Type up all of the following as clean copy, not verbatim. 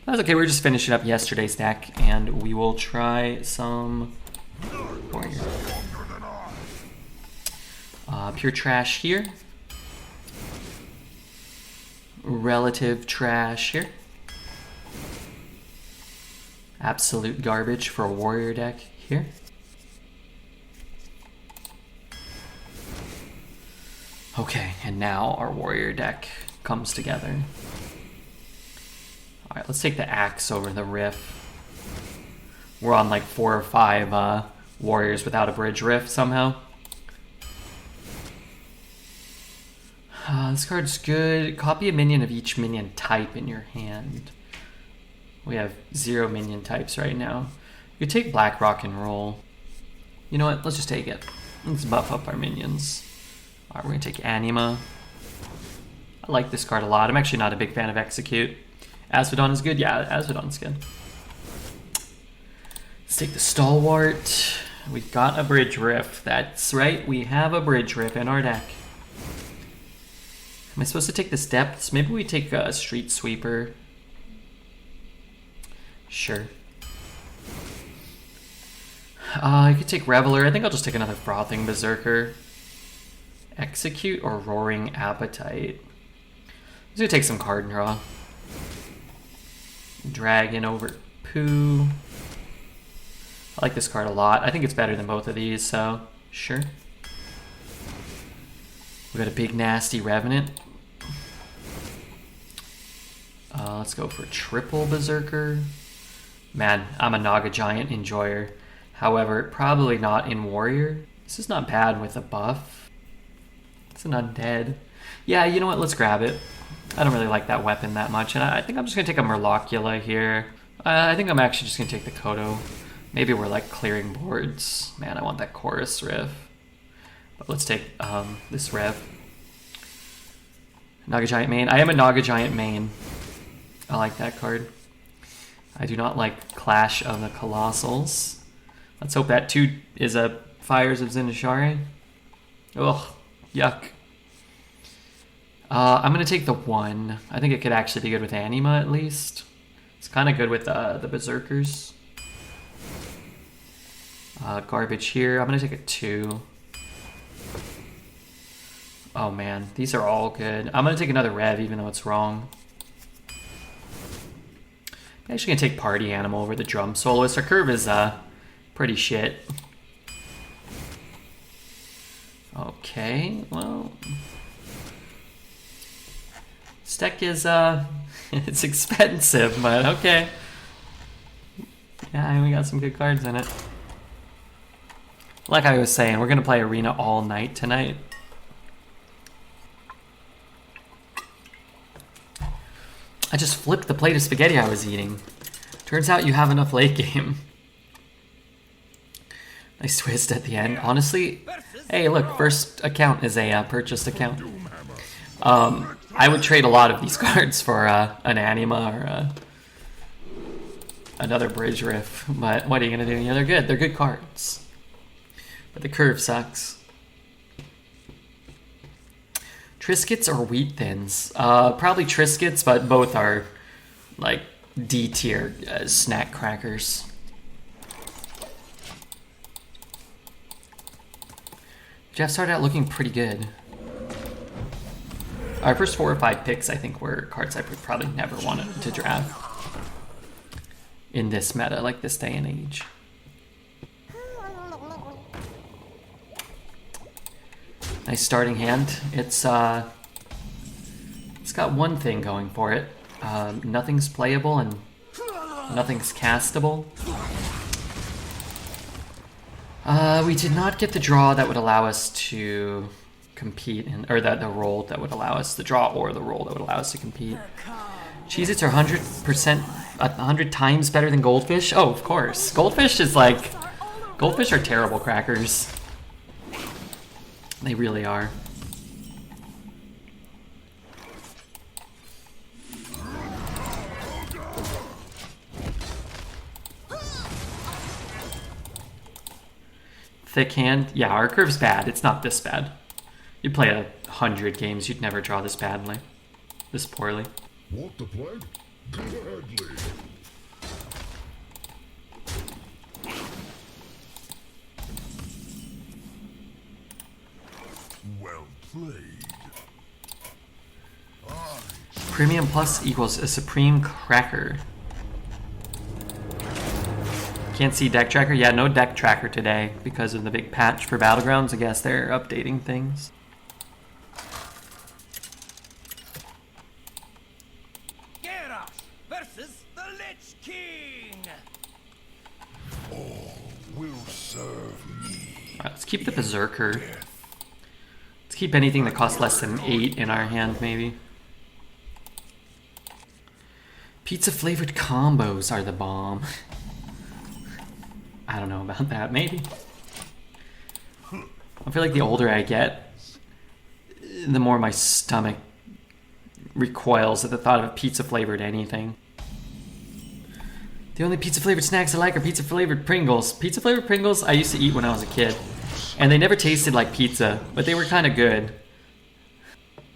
That's okay, we're just finishing up yesterday's deck, and we will try some warrior. Pure trash here. Relative trash here. Absolute garbage for a warrior deck here. Okay, and now our warrior deck comes together. Alright, let's take the axe over the riff. We're on like 4 or 5 warriors without a bridge riff somehow. This card's good. Copy a minion of each minion type in your hand. We have 0 minion types right now. You could take Black Rock and Roll. You know what? Let's just take it. Let's buff up our minions. Alright, we're gonna take Anima. I like this card a lot. I'm actually not a big fan of Execute. Asphodon is good? Yeah, Asphodon's good. Let's take the Stalwart. We've got a Bridge Riff. That's right, we have a Bridge Riff in our deck. Am I supposed to take the Depths? Maybe we take a Street Sweeper. Sure. I could take Reveler. I think I'll just take another Frothing Berserker. Execute or Roaring Appetite. I'm just gonna take some card draw. Dragon over Poo. I like this card a lot. I think it's better than both of these, so sure. We got a big nasty Revenant. Let's go for triple Berserker. Man, I'm a Naga Giant enjoyer. However, probably not in Warrior. This is not bad with a buff. It's an undead. Yeah, you know what? Let's grab it. I don't really like that weapon that much, and I think I'm just going to take a Murlocula here. I think I'm actually just going to take the Kodo. Maybe we're like clearing boards. Man, I want that Chorus Riff. But let's take this Rev. Naga Giant main. I am a Naga Giant main. I like that card. I do not like Clash of the Colossals. Let's hope that 2 is a Fires of Zinashari. Ugh, yuck. I'm going to take the 1. I think it could actually be good with Anima at least. It's kind of good with the Berserkers. Garbage here. I'm going to take a 2. Oh man, these are all good. I'm going to take another Rev even though it's wrong. I'm actually going to take Party Animal over the Drum Soloist. Our curve is pretty shit. Okay, well... This deck is, it's expensive, but okay. Yeah, we got some good cards in it. Like I was saying, we're going to play Arena all night tonight. I just flipped the plate of spaghetti I was eating. Turns out you have enough late game. Nice twist at the end. Honestly, hey look, first account is a purchased account. I would trade a lot of these cards for an Anima or another Bridge Riff, but what are you going to do? Yeah, they're good. They're good cards. But the curve sucks. Triscuits or Wheat Thins? Probably Triscuits, but both are like D tier snack crackers. Jeff started out looking pretty good. Our first 4 or 5 picks, I think, were cards I would probably never wanted to draft in this meta, like this day and age. Nice starting hand. It's got one thing going for it. Nothing's playable and nothing's castable. We did not get the draw that would allow us to compete, or the roll that would allow us, the draw or the roll that would allow us to compete. Cheez-Its are 100%, 100 times better than Goldfish? Oh, of course. Goldfish is like, Goldfish are terrible crackers. They really are. Thick hand? Yeah, our curve's bad. It's not this bad. You play 100 games, you'd never draw this badly. This poorly. What the plague? Gladly. Well played. Premium Plus equals a Supreme Cracker. Can't see deck tracker? Yeah, no deck tracker today because of the big patch for Battlegrounds. I guess they're updating things. Geralt versus the Lich King. All will serve me. Alright, let's keep the Berserker. Let's keep anything that costs less than 8 in our hand, maybe. Pizza flavored combos are the bomb. I don't know about that, maybe. I feel like the older I get, the more my stomach recoils at the thought of pizza flavored anything. The only pizza flavored snacks I like are pizza flavored Pringles. Pizza flavored Pringles I used to eat when I was a kid. And they never tasted like pizza, but they were kind of good.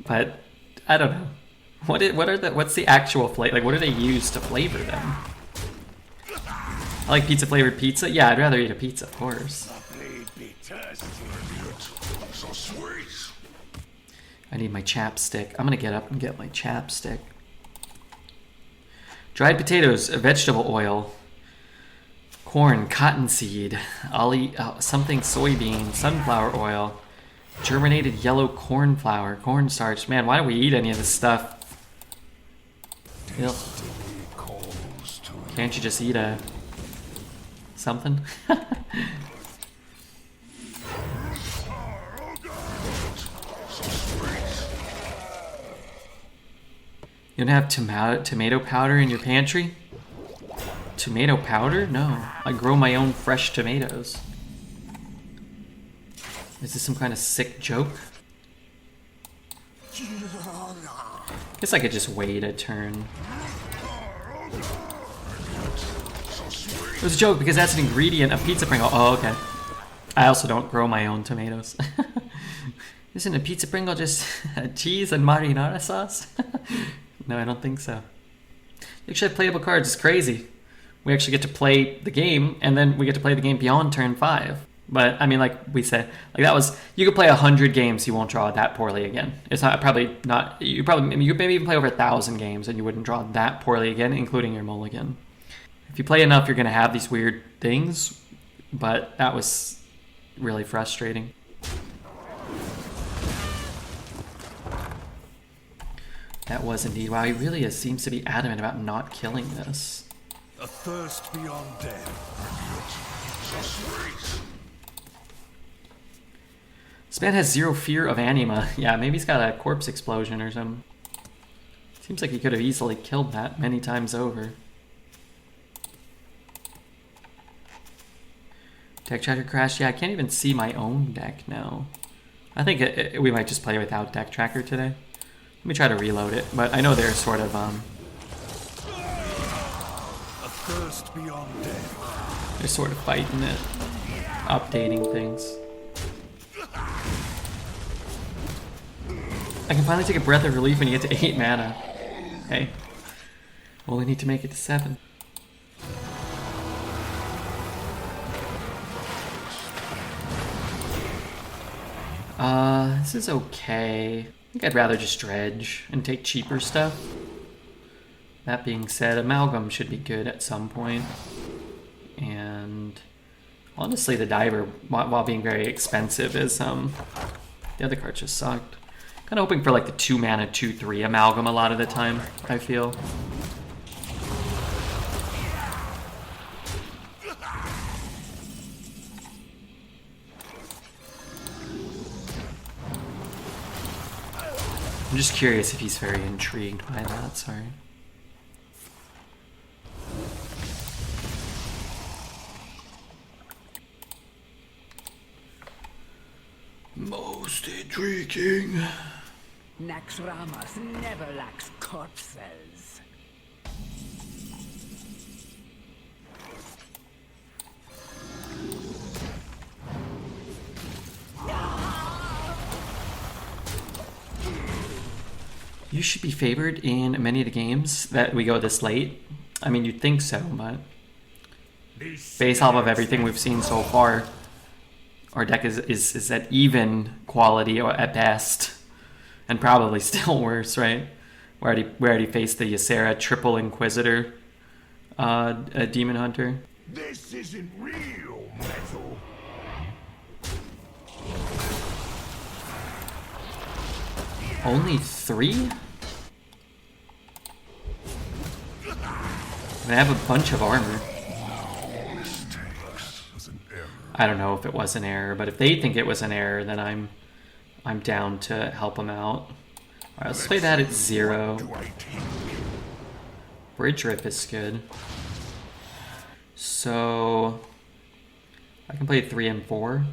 But I don't know. What's the actual flavor? Like, what do they use to flavor them? I like pizza flavored pizza. Yeah, I'd rather eat a pizza, of course. I need my chapstick. I'm gonna get up and get my chapstick. Dried potatoes, vegetable oil, corn, cottonseed, something soybean, sunflower oil, germinated yellow corn flour, cornstarch. Man, why do we eat any of this stuff? Ugh. Can't you just eat something? You don't have tomato powder in your pantry? Tomato powder? No. I grow my own fresh tomatoes. Is this some kind of sick joke? Guess I could just wait a turn. It was a joke because that's an ingredient of pizza Pringle. Oh, okay. I also don't grow my own tomatoes. Isn't a pizza Pringle just cheese and marinara sauce? No, I don't think so. You actually have playable cards. It's crazy. We actually get to play the game, and then we get to play the game beyond turn 5. But, I mean, like we said, like that was, you could play 100 games, you won't draw that poorly again. It's not, probably not, you could maybe even play over 1,000 games and you wouldn't draw that poorly again, including your mulligan. If you play enough, you're going to have these weird things, but that was really frustrating. That was indeed. Wow, he really seems to be adamant about not killing this. A thirst beyond death. This man has zero fear of anima. Yeah, maybe he's got a corpse explosion or something. Seems like he could have easily killed that many times over. Deck tracker crashed. Yeah, I can't even see my own deck now. I think we might just play without deck tracker today. Let me try to reload it, but I know they're sort of A thirst beyond death. they're sort of fighting it, updating things. I can finally take a breath of relief when you get to 8 mana. Okay. Well, we need to make it to 7. This is okay. I think I'd rather just dredge and take cheaper stuff. That being said, Amalgam should be good at some point. And honestly, the Diver, while being very expensive, is the other card just sucked. Kind of hoping for like the 2 mana 2/3 Amalgam a lot of the time, I feel. I'm just curious if he's very intrigued by that, sorry. Most intriguing. Naxxramas never lacks corpses. You should be favored in many of the games that we go this late. I mean, you'd think so, but based off of everything we've seen so far, our deck is at even quality or at best, and probably still worse, right? We already faced the Ysera triple Inquisitor, a Demon Hunter. This isn't real metal. Only 3? I have a bunch of armor. I don't know if it was an error, but if they think it was an error, then I'm down to help them out. Alright, let's play that at 0. Bridge Rip is good. So I can play 3 and 4.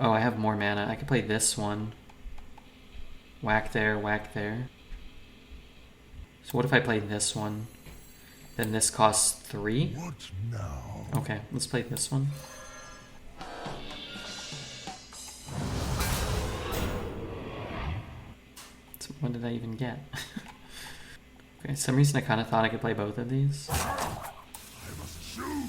Oh, I have more mana. I can play this one. Whack there, whack there. So what if I play this one? Then this costs 3? What now? Okay, let's play this one. So what did I even get? Okay, some reason I kind of thought I could play both of these. I must choose.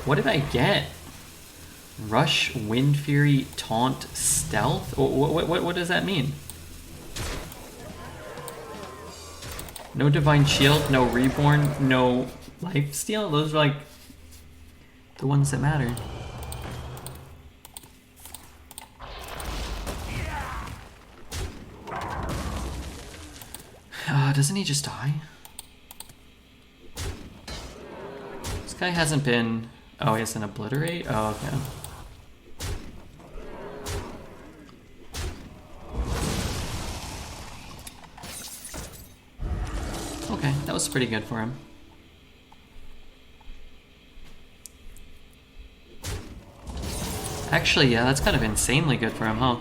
What did I get? Rush, Wind Fury, Taunt, Stealth? What does that mean? No Divine Shield, no Reborn, no Lifesteal? Those are like the ones that matter. Doesn't he just die? This guy hasn't been... Oh, he has an Obliterate? Oh, okay. Okay, that was pretty good for him. Actually, yeah, that's kind of insanely good for him, huh?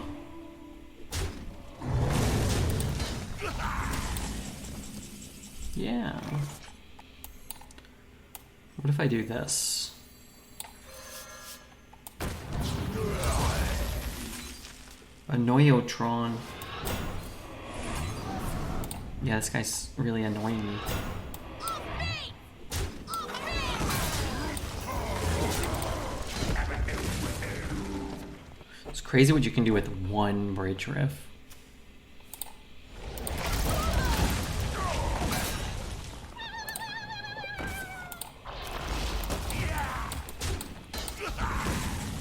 Yeah. What if I do this? A Noyotron. Yeah, this guy's really annoying me. It's crazy what you can do with one Bridge Riff.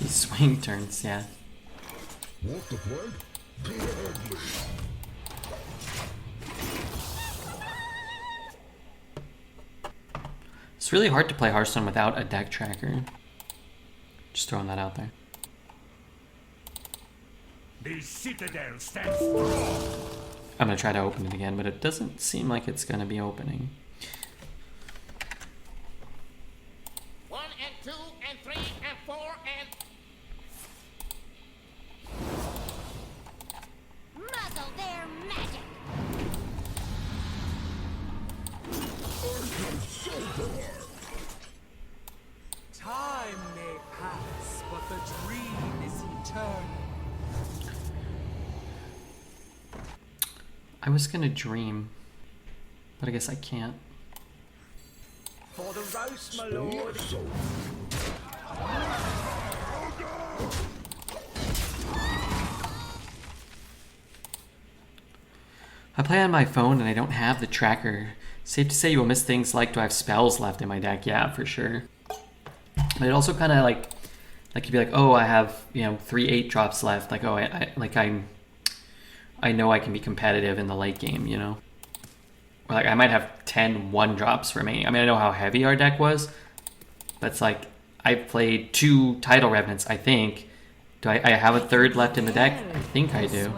These swing turns, yeah. What the plague? Gladly. It's really hard to play Hearthstone without a deck tracker. Just throwing that out there. The citadel stands strong. I'm gonna try to open it again, but it doesn't seem like it's gonna be opening. 1 and 2 and 3 and 4 and... Muzzle their magic! Time may pass, but the dream is eternal. I was gonna dream, but I guess I can't. For the roast, my lord. I play on my phone and I don't have the tracker. Safe to say you will miss things like, do I have spells left in my deck? Yeah, for sure. But it also kind of like you'd be like, oh, I have, 3 8-drops left. Like, oh, I know I can be competitive in the late game, Or like I might have 10 1-drops remaining. I mean, I know how heavy our deck was, but it's like I've played 2 Tidal Revenants, I think. Do I have a 3rd left in the deck? I think I do.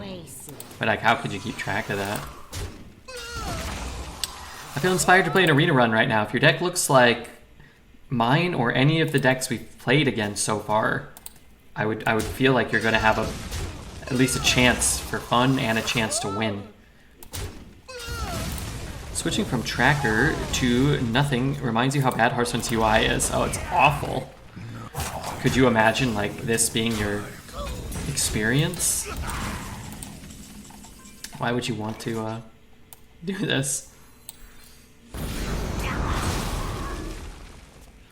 But like, how could you keep track of that? I feel inspired to play an arena run right now. If your deck looks like mine or any of the decks we've played against so far, I would feel like you're going to have at least a chance for fun and a chance to win. Switching from tracker to nothing reminds you how bad Hearthstone's UI is. Oh, it's awful. Could you imagine like this being your experience. Why would you want to do this?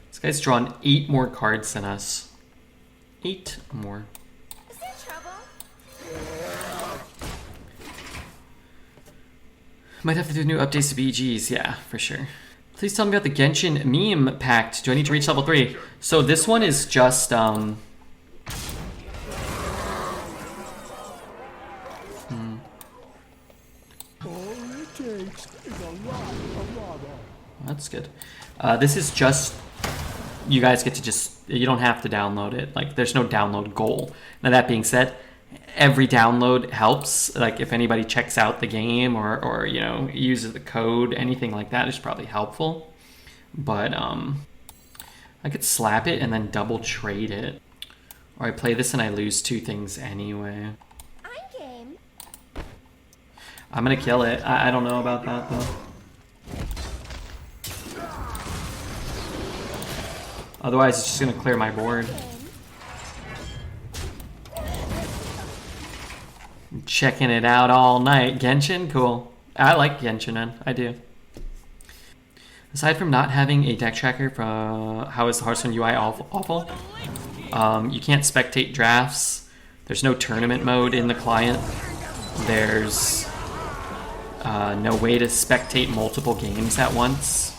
This guy's drawn 8 more cards than us. 8 more. Is there trouble? Might have to do new updates to BGs, yeah, for sure. Please tell me about the Genshin meme pact. Do I need to reach level 3? So this one is just All it takes is a lot of lava. That's good. This is just, you guys get to just, you don't have to download it. Like, there's no download goal. Now, that being said, every download helps. Like, if anybody checks out the game or you know, uses the code, anything like that is probably helpful. But, I could slap it and then double trade it. Or I play this and I lose 2 things anyway. I'm game. I'm gonna kill it. I don't know about that, though. Otherwise, it's just gonna clear my board. Checking it out all night. Genshin? Cool. I like Genshin, man. I do. Aside from not having a deck tracker, how is the Hearthstone UI awful? You can't spectate drafts. There's no tournament mode in the client. There's no way to spectate multiple games at once.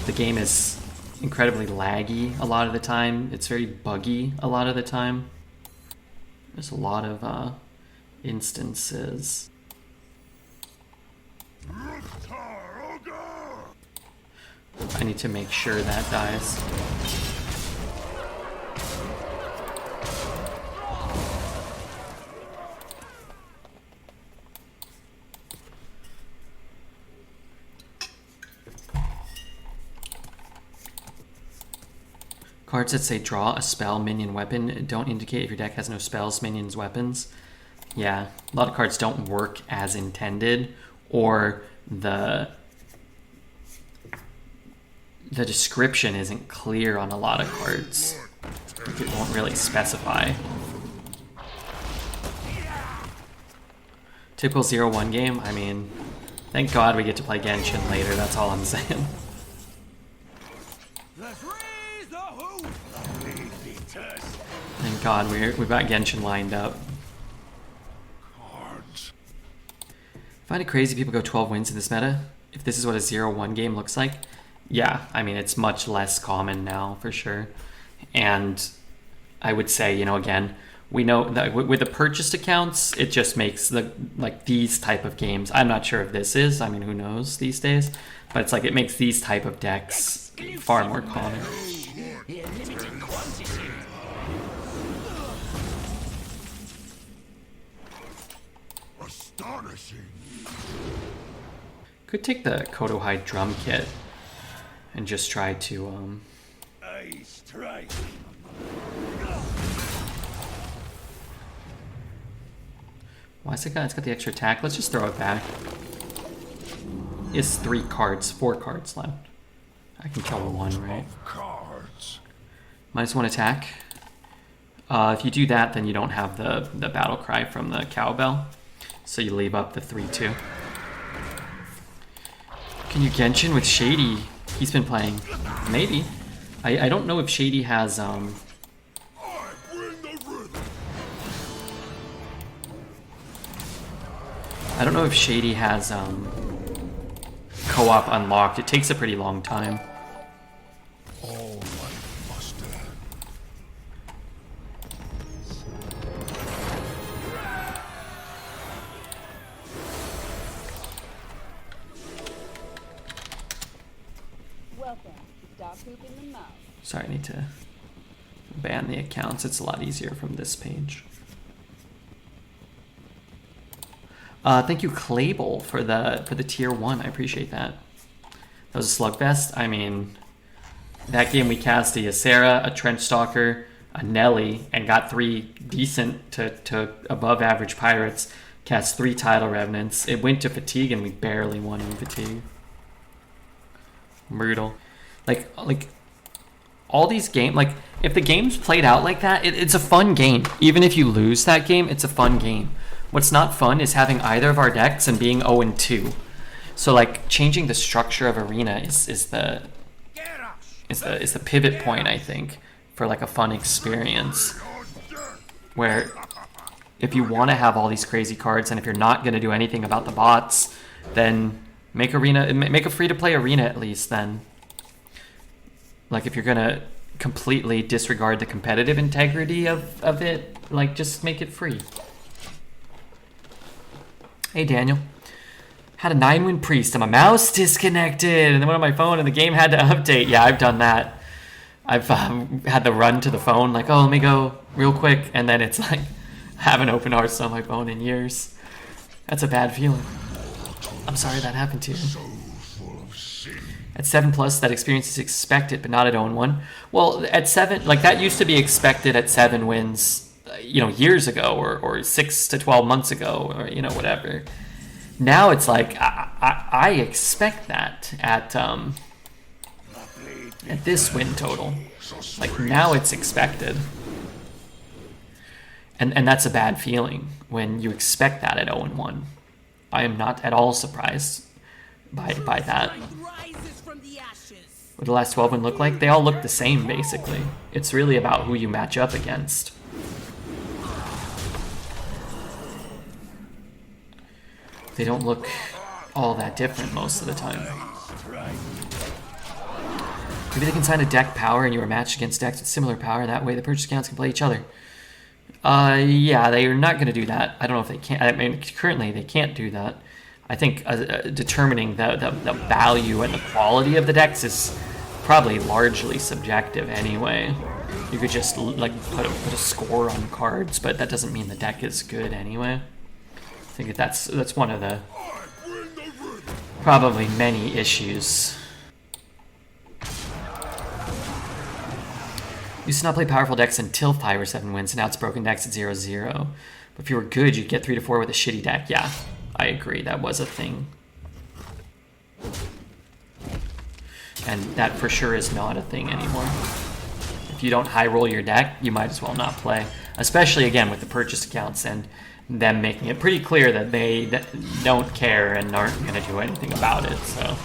The game is incredibly laggy a lot of the time. It's very buggy a lot of the time. There's a lot of instances. I need to make sure that dies. Cards that say draw a spell, minion, weapon don't indicate if your deck has no spells, minions, weapons. Yeah, a lot of cards don't work as intended, or the description isn't clear on a lot of cards. It won't really specify. Typical 0-1 game, I mean, thank God we get to play Genshin later, that's all I'm saying. Thank God we've got Genshin lined up. I find it crazy people go 12 wins in this meta. If this is what a 0-1 game looks like, yeah, I mean, it's much less common now, for sure. And I would say, you know, again, we know that with the purchased accounts, it just makes these type of games. I'm not sure if this is, I mean, who knows these days, but it's like it makes these type of decks far more common. Astonishing. Could take the Kodohide drum kit and just try to A strike. why is it got? It's got the extra attack. Let's just throw it back. It's 4 cards left. I can kill 1, right? Cards. -1 attack. If you do that, then you don't have the battle cry from the cowbell, so you leave up the 3/2. Can you Genshin with Shady? He's been playing. Maybe. I don't know if Shady has I bring the rhythm. I don't know if Shady has co-op unlocked. It takes a pretty long time. All light buster. Welcome. Stop pooping the mouth. Sorry, I need to ban the accounts. It's a lot easier from this page. Thank you, Clable, for the tier 1. I appreciate that. That was a slugfest. I mean, that game we cast a Ysera, a Trenchstalker, a Nelly, and got 3 decent to above average pirates. Cast 3 Tidal Revenants. It went to Fatigue, and we barely won in Fatigue. Brutal. Like all these games, like, if the game's played out like that, it's a fun game. Even if you lose that game, it's a fun game. What's not fun is having either of our decks and being 0-2. So, like, changing the structure of Arena is the pivot point, I think, for, like, a fun experience. Where if you want to have all these crazy cards, and if you're not going to do anything about the bots, then make a free-to-play Arena at least, then. Like, if you're going to completely disregard the competitive integrity of it, like, just make it free. Hey, Daniel. Had a 9-win priest and my mouse disconnected, and then went on my phone and the game had to update. Yeah, I've done that. I've had to run to the phone, like, oh, let me go real quick, and then it's like, I haven't opened Hearthstone on my phone in years. That's a bad feeling. I'm sorry that happened to you. At 7+, that experience is expected, but not at 0-1. Well, at 7, like, that used to be expected at 7 wins, years ago, or 6 to 12 months ago, or, whatever. Now it's like, I expect that at this win total. Like, now it's expected. And that's a bad feeling when you expect that at 0-1. I am not at all surprised by that. What do the last 12 win look like? They all look the same, basically. It's really about who you match up against. They don't look all that different most of the time. Maybe they can sign a deck power and you are matched against decks with similar power. That way the purchase accounts can play each other. Yeah, they are not going to do that. I don't know if they can. I mean, currently they can't do that. I think determining the value and the quality of the decks is probably largely subjective anyway. You could just like put a score on cards, but that doesn't mean the deck is good anyway. I think that's one of the probably many issues. Used to not play powerful decks until 5 or 7 wins, and now it's broken decks at 0-0. But if you were good, you'd get 3 to 4 with a shitty deck. Yeah, I agree. That was a thing. And that for sure is not a thing anymore. If you don't high roll your deck, you might as well not play. Especially, again, with the purchase accounts and them making it pretty clear that they don't care and aren't going to do anything about it. So,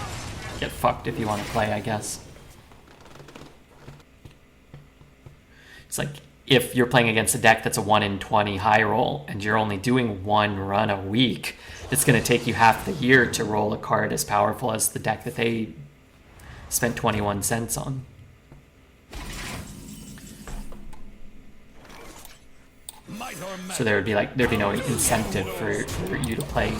get fucked if you want to play, I guess. It's like, if you're playing against a deck that's a 1 in 20 high roll, and you're only doing 1 run a week, it's going to take you half the year to roll a card as powerful as the deck that they spent 21 cents on. So there'd be no incentive for you to play.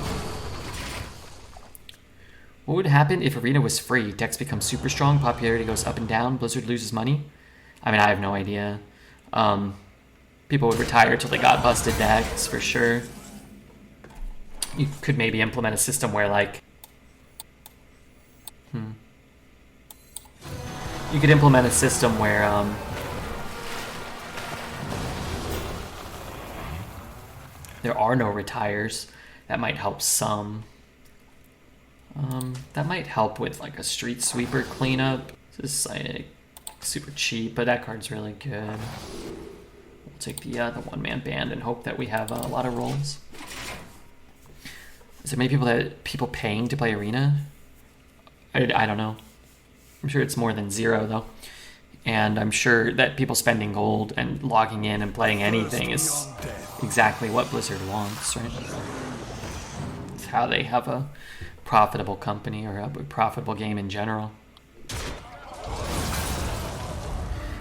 What would happen if Arena was free? Decks become super strong, popularity goes up and down, Blizzard loses money? I mean, I have no idea. People would retire till they got busted decks, for sure. You could maybe implement a system where, like... You could implement a system where, there are no retires. That might help some. That might help with, like, a street sweeper cleanup. This is, like, super cheap, but that card's really good. We'll take the one-man band and hope that we have a lot of rolls. Is there many people paying to play Arena? I don't know. I'm sure it's more than 0 though, and I'm sure that people spending gold and logging in and playing anything is exactly what Blizzard wants, right? It's how they have a profitable company or a profitable game in general.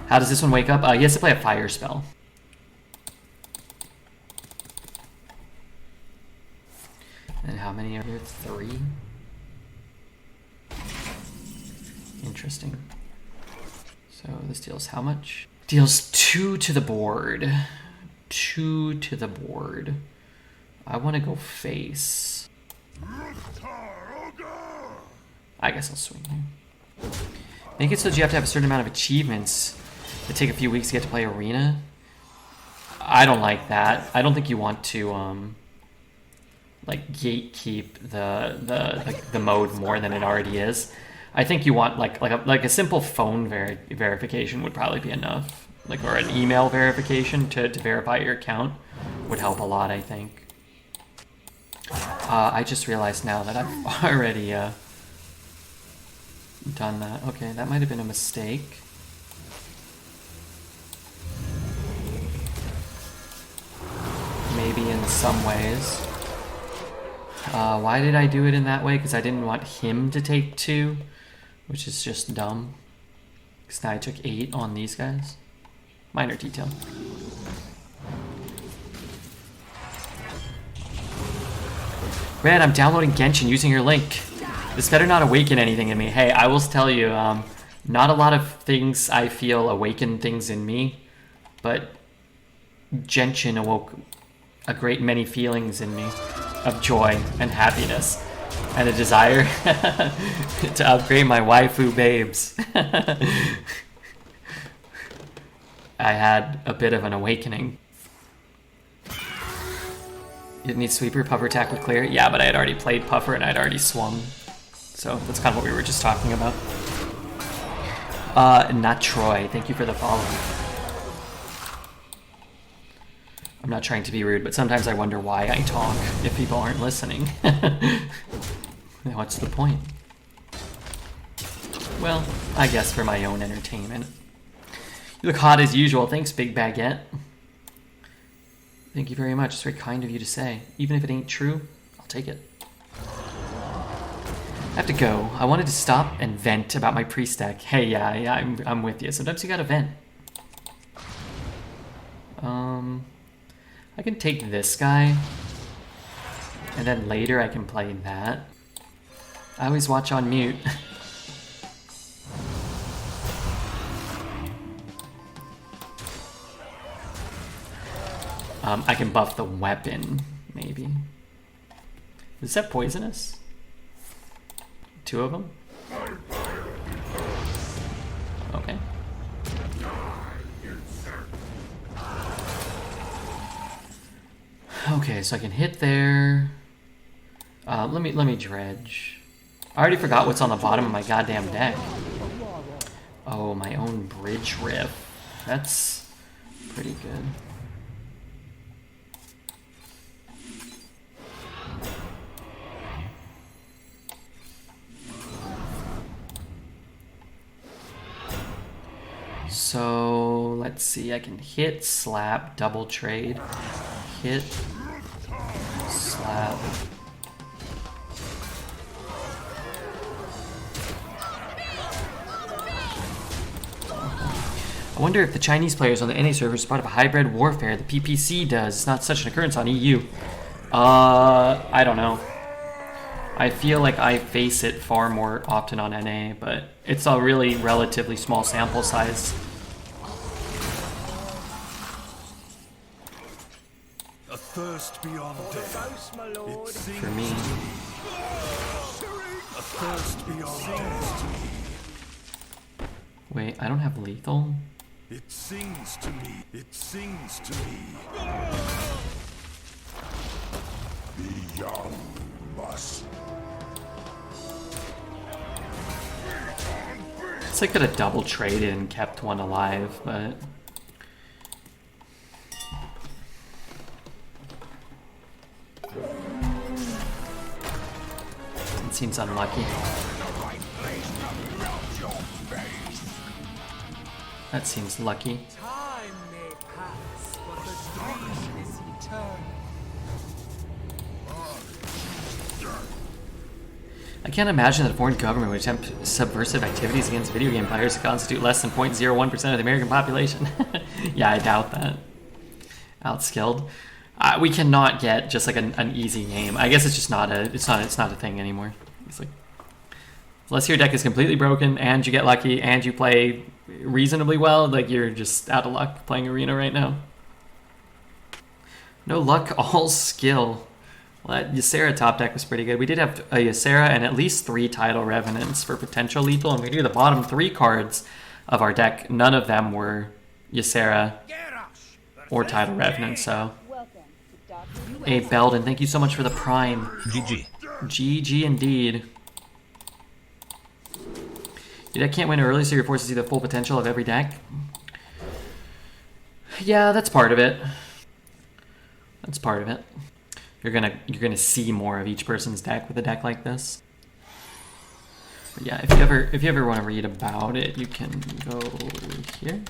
How does this one wake up? He has to play a fire spell. And how many are there? 3? Interesting. So this deals how much? Deals 2 to the board. 2 to the board. I want to go face. I guess I'll swing here. Make it so that you have to have a certain amount of achievements that take a few weeks to get to play Arena. I don't like that. I don't think you want to like gatekeep the mode more than it already is. I think you want like a simple phone verification would probably be enough, like, or an email verification to verify your account would help a lot, I think. I just realized now that I've already done that. Okay, that might have been a mistake. Maybe in some ways. Why did I do it in that way? Because I didn't want him to take 2, which is just dumb. Because now I took 8 on these guys. Minor detail. Red, I'm downloading Genshin using your link. This better not awaken anything in me. Hey, I will tell you, not a lot of things I feel awaken things in me, but Genshin awoke a great many feelings in me of joy and happiness and a desire to upgrade my waifu babes. I had a bit of an awakening. You didn't need sweeper, puffer attack with clear? Yeah, but I had already played puffer and I'd already swung. So that's kind of what we were just talking about. Not Troy, thank you for the follow. I'm not trying to be rude, but sometimes I wonder why I talk if people aren't listening. What's the point? Well, I guess for my own entertainment. You look hot as usual. Thanks, Big Baguette. Thank you very much. It's very kind of you to say. Even if it ain't true, I'll take it. I have to go. I wanted to stop and vent about my pre-stack. Hey, yeah, I'm with you. Sometimes you gotta vent. I can take this guy, and then later I can play that. I always watch on mute. I can buff the weapon, maybe. Is that poisonous? 2 of them? Okay. Okay, so I can hit there. Let me dredge. I already forgot what's on the bottom of my goddamn deck. Oh, my own bridge riff. That's pretty good. So let's see, I can hit, slap, double trade, hit, slap. I wonder if the Chinese players on the NA server is part of a hybrid warfare the PPC does. It's not such an occurrence on EU. I don't know. I feel like I face it far more often on NA, but it's a really relatively small sample size. A thirst beyond death. For me. A thirst beyond death. Wait, I don't have lethal? It sings to me. It sings to me. The young must. It's like I could have double traded and kept one alive, but it seems unlucky. That seems lucky. Time may pass, but the dream is eternal. I can't imagine that a foreign government would attempt subversive activities against video game players that constitute less than 0.01% of the American population. Yeah, I doubt that. Outskilled. We cannot get just like an easy game. I guess it's just not a thing anymore. It's like, unless your deck is completely broken and you get lucky and you play reasonably well, like you're just out of luck playing Arena right now. No luck, all skill. Well, that Ysera top deck was pretty good. We did have a Ysera and at least 3 Tidal Revenants for potential lethal, and we do the bottom 3 cards of our deck. None of them were Ysera or Tidal Revenant, so. Welcome to Dr. Hey, Belden, thank you so much for the Prime. GG. GG indeed. Your deck can't win early, so you're forced to see the full potential of every deck. Yeah, that's part of it. That's part of it. You're gonna see more of each person's deck with a deck like this. But yeah, if you ever want to read about it, you can go here,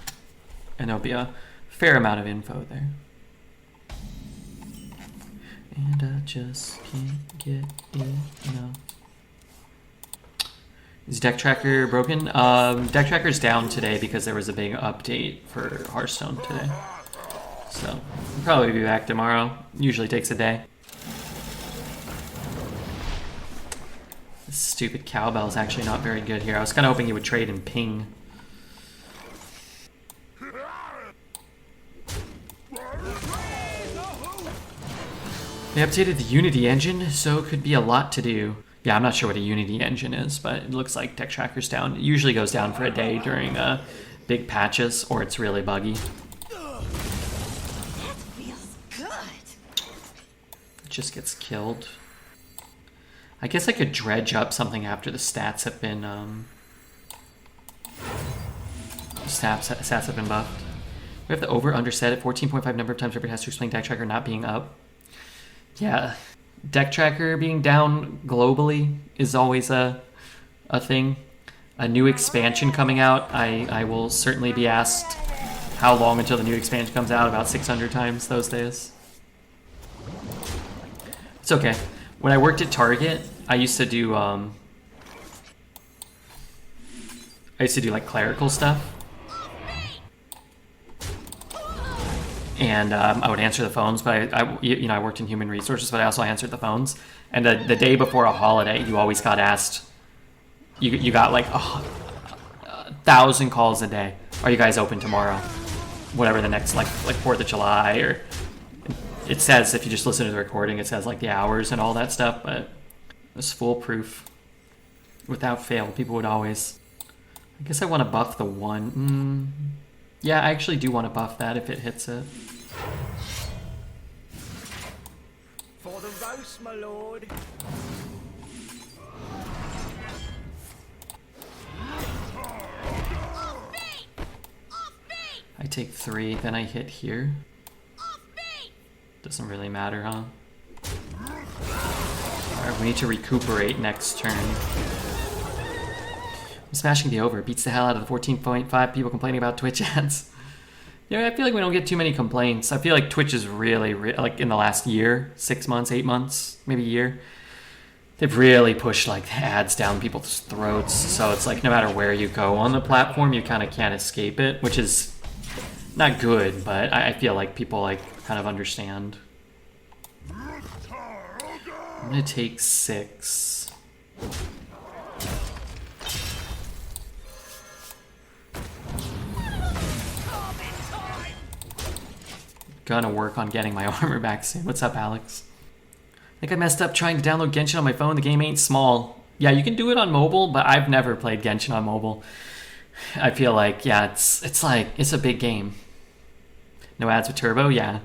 and there'll be a fair amount of info there. And I just can't get enough. Is Deck Tracker broken? Deck Tracker's down today because there was a big update for Hearthstone today. So, we'll probably be back tomorrow. Usually takes a day. This stupid cowbell is actually not very good here. I was kind of hoping he would trade and ping. They updated the Unity engine, so it could be a lot to do. Yeah, I'm not sure what a Unity engine is, but it looks like Deck Tracker's down. It usually goes down for a day during big patches, or it's really buggy. That feels good. It just gets killed. I guess I could dredge up something after the stats have been stats have been buffed. We have the over/under set at 14.5 number of times Ribbit has to explain Deck Tracker not being up. Yeah, Deck Tracker being down globally is always a thing. A new expansion coming out, I will certainly be asked how long until the new expansion comes out, about 600 times those days. It's okay. When I worked at Target, I used to do like clerical stuff. And I would answer the phones, but I worked in human resources, but I also answered the phones. And the day before a holiday, you always got asked. You got like 1,000 calls a day. Are you guys open tomorrow? Whatever the next like 4th of July, or it says, if you just listen to the recording, it says like the hours and all that stuff. But it was foolproof. Without fail, people would always. I guess I want to buff the one. Yeah, I actually do want to buff that if it hits it. For the roast, my lord. I take 3, then I hit here. Doesn't really matter, huh? Alright, we need to recuperate next turn. I'm smashing the over. Beats the hell out of the 14.5 people complaining about Twitch ads. Yeah, I feel like we don't get too many complaints. I feel like Twitch is really, like in the last year, 6 months, 8 months, maybe a year, they've really pushed like ads down people's throats. So it's like no matter where you go on the platform, you kind of can't escape it, which is not good, but I feel like people like kind of understand. I'm gonna take 6. Gonna work on getting my armor back soon. What's up, Alex? I think I messed up trying to download Genshin on my phone. The game ain't small. Yeah, you can do it on mobile, but I've never played Genshin on mobile. I feel like, yeah, it's like, it's a big game. No ads with Turbo? Yeah.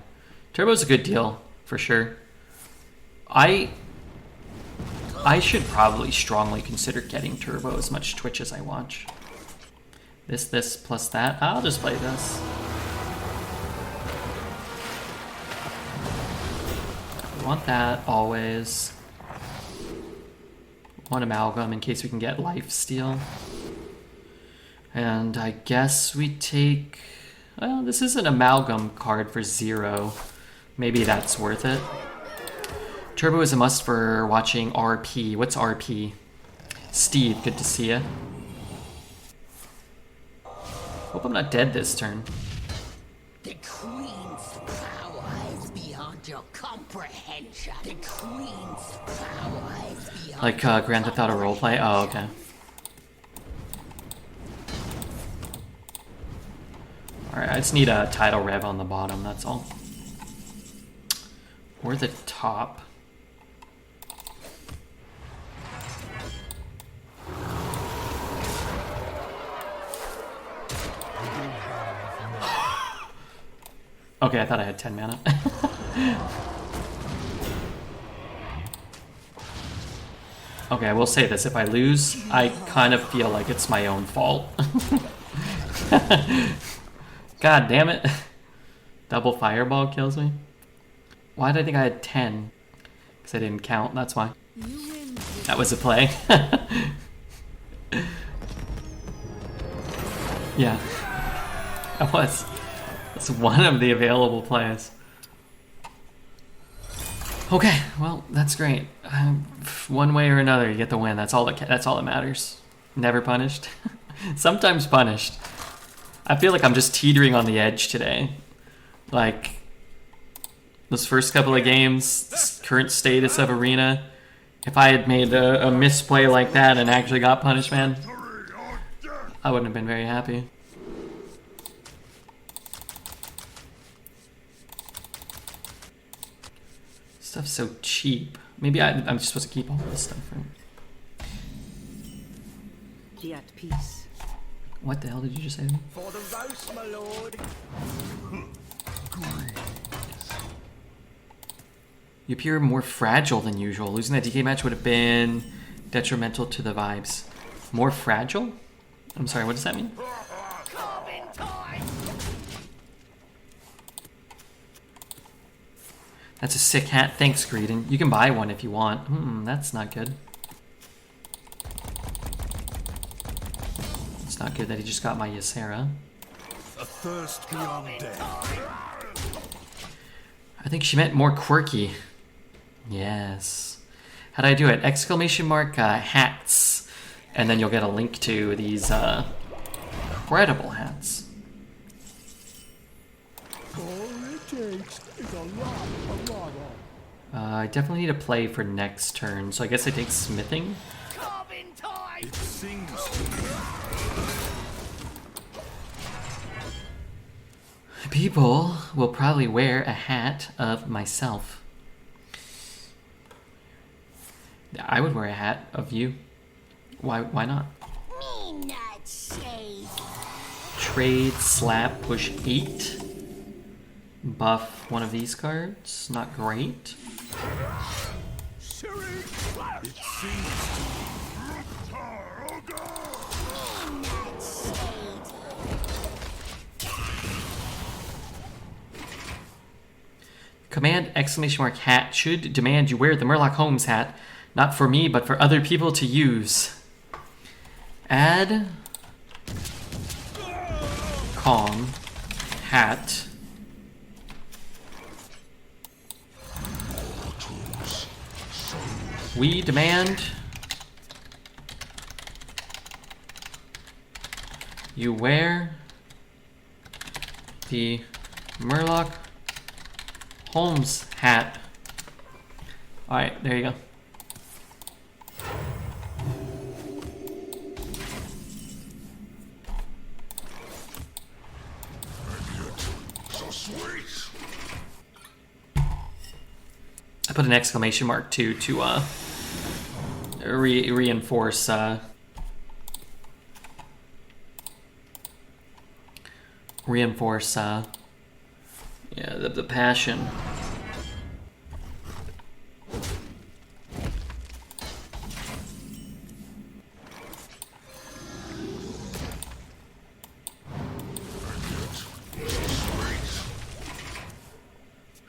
Turbo's a good deal, for sure. I should probably strongly consider getting Turbo as much Twitch as I watch. This, plus that. I'll just play this. We want that, always. One Amalgam in case we can get Lifesteal. And I guess we take... Well, this is an Amalgam card for 0. Maybe that's worth it. Turbo is a must for watching RP. What's RP? Steve, good to see ya. Hope I'm not dead this turn. The Queen's power is beyond your comprehension. The Queen's power is beyond Like Grand Theft Auto roleplay? Oh, okay. Alright, I just need a tidal rev on the bottom, that's all. Or the top. Okay, I thought I had 10 mana. Okay, I will say this. If I lose, I kind of feel like it's my own fault. God damn it. Double fireball kills me. Why did I think I had 10? Because I didn't count, that's why. That was a play. Yeah. That was. That's one of the available plays. Okay, well, that's great. One way or another, you get the win. That's all that matters. Never punished. Sometimes punished. I feel like I'm just teetering on the edge today. Like, those first couple of games, current status of Arena, if I had made a misplay like that and actually got punished, man, I wouldn't have been very happy. Stuff's so cheap. Maybe I'm just supposed to keep all this stuff, right? Be at peace. What the hell did you just say to me? For the roast, my lord. You appear more fragile than usual. Losing that DK match would have been detrimental to the vibes. More fragile? I'm sorry, what does that mean? That's a sick hat. Thanks, Greedon. You can buy one if you want. That's not good. It's not good that he just got my Ysera. A thirst beyond death. I think she meant more quirky. Yes. How do I do it? Exclamation mark hats. And then you'll get a link to these incredible hats. All it takes is a lot of. I definitely need a play for next turn, so I guess I take smithing. It seems to me. People will probably wear a hat of myself. I would wear a hat of you. Why not? Me not say. Trade, slap, push 8. Buff one of these cards. Not great. It seems to me. Command exclamation mark hat should demand you wear the Murloc Holmes hat, not for me, but for other people to use. Add Calm hat. We demand you wear the Murloc Holmes hat. Alright, there you go. I put an exclamation mark too to reinforce yeah, the passion.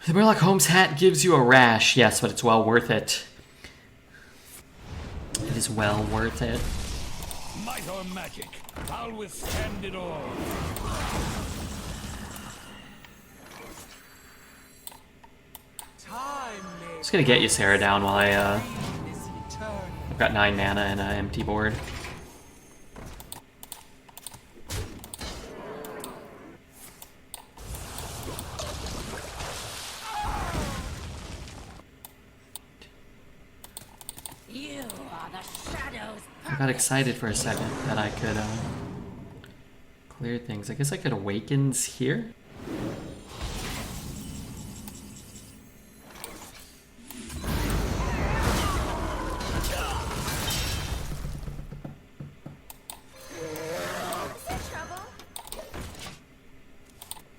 The Murloc Holmes hat gives you a rash, yes, but it's well worth it. It is well worth it. Might or magic, I'll withstand it all. Just gonna get you Sarah down while I've Is eternal. got 9 mana and an empty board. You are the shadows. I got excited for a second that I could clear things. I guess I could Awakens here.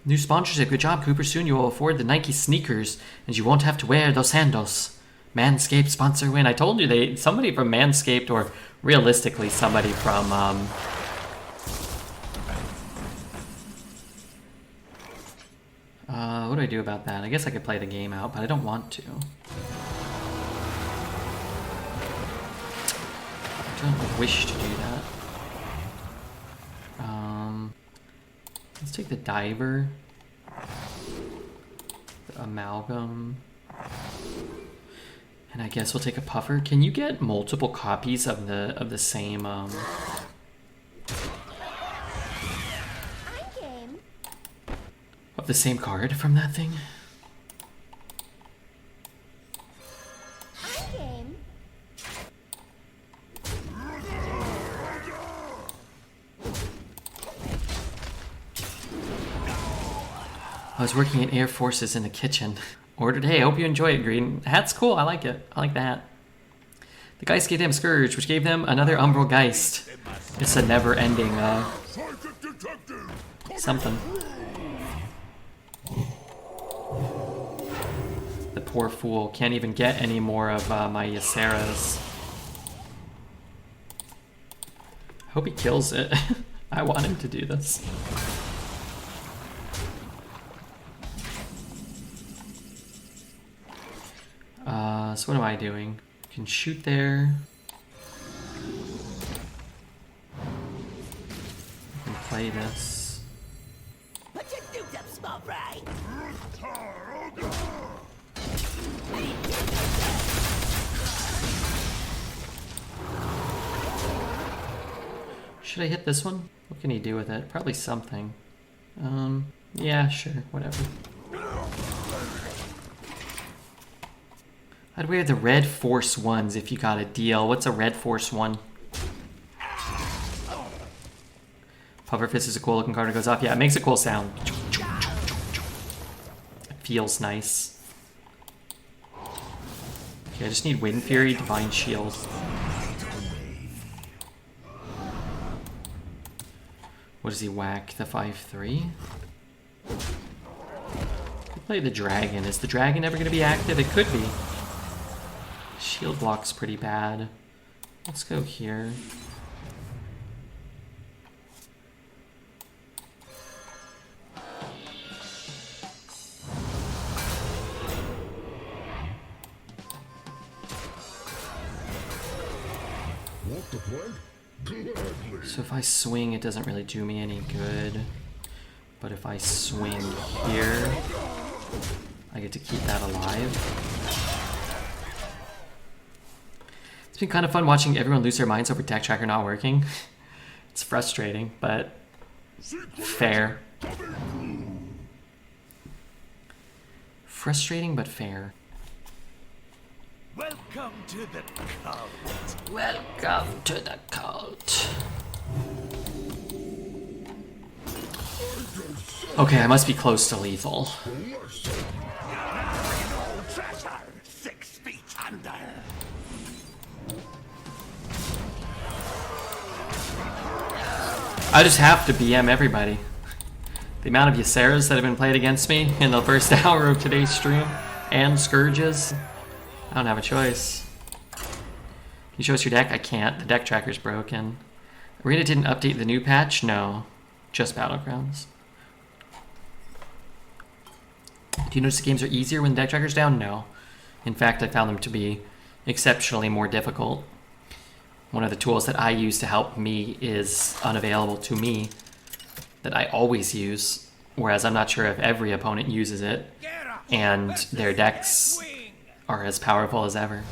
New sponsorship. Good job, Cooper. Soon you will afford the Nike sneakers, and you won't have to wear those sandals. Manscaped sponsor win. I told you somebody from Manscaped, or realistically somebody from what do I do about that? I guess I could play the game out, but I don't want to. I don't wish to do that. Let's take the diver, the amalgam, and I guess we'll take a puffer. Can you get multiple copies of the same I'm game. of the same card from that thing? I'm game. I was working at Air Forces in the kitchen. Ordered, hey, I hope you enjoy it, Green. Hat's cool, I like it. I like the hat. The Geist gave them Scourge, which gave them another Umbral Geist. It's a never-ending, something. The poor fool can't even get any more of my Ysera's. Hope he kills it. I want him to do this. So what am I doing? I can shoot there. I can play this. Put your dukes up, small fry. Should I hit this one? What can he do with it? Probably something. Yeah, sure, whatever. I'd wear the red force ones if you got a deal. What's a red force one? Pufferfist is a cool looking card that goes off. Yeah, it makes a cool sound. It feels nice. Okay, I just need Wind Fury, Divine Shield. What does he whack? The 5/3? Play the dragon. Is the dragon ever going to be active? It could be. Shield block's pretty bad. Let's go here. So if I swing, it doesn't really do me any good. But if I swing here, I get to keep that alive. It's been kind of fun watching everyone lose their minds over deck tracker not working. It's frustrating, but fair. Frustrating, but fair. Welcome to the cult. Welcome to the cult. Okay, I must be close to lethal. 6 feet under. I just have to BM everybody. The amount of Ysera's that have been played against me in the first hour of today's stream, and Scourges, I don't have a choice. Can you show us your deck? I can't. The deck tracker's broken. Arena didn't update the new patch? No. Just Battlegrounds. Do you notice the games are easier when the deck tracker's down? No. In fact, I found them to be exceptionally more difficult. One of the tools that I use to help me is unavailable to me, that I always use, whereas I'm not sure if every opponent uses it, and their decks are as powerful as ever.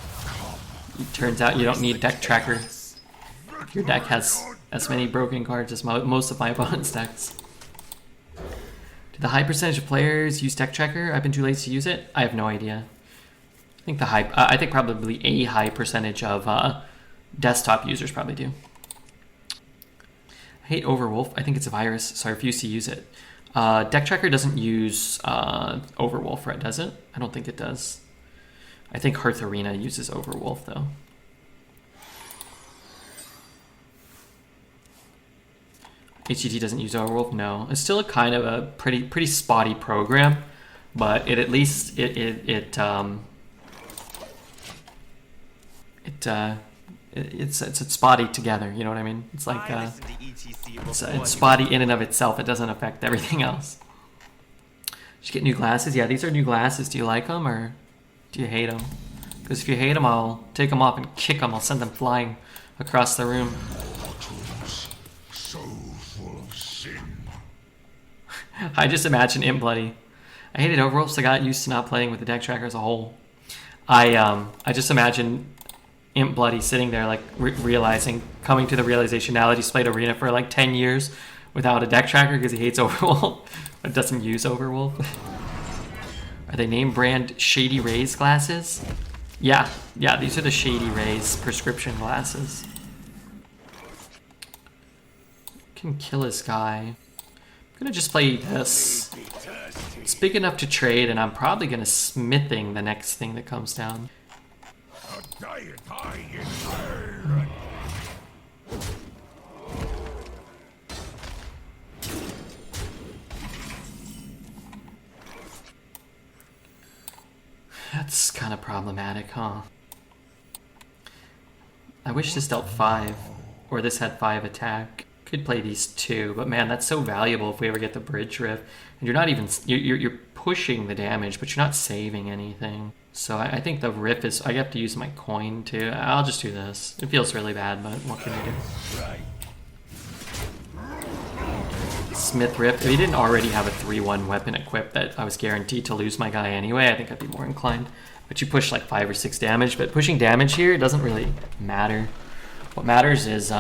It turns out you don't need deck tracker. Your deck has as many broken cards as most of my opponent's decks. Do the high percentage of players use deck tracker? I've been too lazy to use it. I have no idea. I think probably a high percentage of desktop users probably do. I hate Overwolf. I think it's a virus, so I refuse to use it. Deck tracker doesn't use Overwolf, right? Does it? I don't think it does. I think Hearth Arena uses Overwolf, though. HGT doesn't use Overwolf? No. It's still a kind of a pretty spotty program, but it at least it it's spotty together. You know what I mean? It's like it's spotty in and of itself. It doesn't affect everything else. Did you get new glasses? Yeah, these are new glasses. Do you like them or do you hate them? Because if you hate them, I'll take them off and kick them. I'll send them flying across the room. So full of sin. I just imagine Imp Bloody. I hated Overwolf, so I got used to not playing with the deck tracker as a whole. I just imagine Imp Bloody sitting there, like coming to the realization now that he's played Arena for like 10 years without a deck tracker because he hates Overwolf, but doesn't use Overwolf. Are they name brand Shady Rays glasses? Yeah, these are the Shady Rays prescription glasses. Can kill this guy. I'm gonna just play this. It's big enough to trade, and I'm probably gonna smithing the next thing that comes down. That's kind of problematic, huh? I wish this dealt 5, or this had 5 attack. Could play these 2, but man, that's so valuable if we ever get the bridge riff. And you're not even you're pushing the damage, but you're not saving anything. So I think the riff is. I have to use my coin too. I'll just do this. It feels really bad, but what can you do? Smith riff. If he didn't already have a 3/1 weapon equipped that I was guaranteed to lose my guy anyway, I think I'd be more inclined. But you push like 5 or 6 damage. But pushing damage here doesn't really matter. What matters is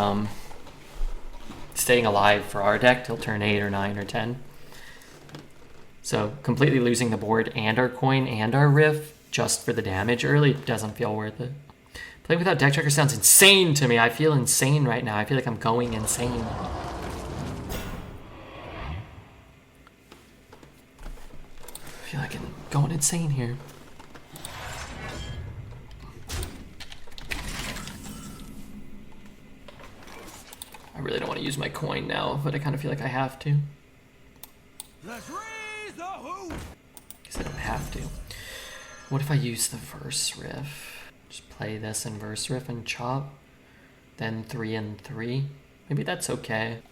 staying alive for our deck till turn 8 or 9 or 10. So completely losing the board and our coin and our riff just for the damage early doesn't feel worth it. Playing without deck tracker sounds insane to me. I feel insane right now. I feel like I'm going insane. I feel like I'm going insane here. I really don't want to use my coin now, but I kind of feel like I have to. Let's raise the hoop. Guess I don't have to. What if I use the verse riff? Just play this and verse riff and chop. Then 3 and 3. Maybe that's okay.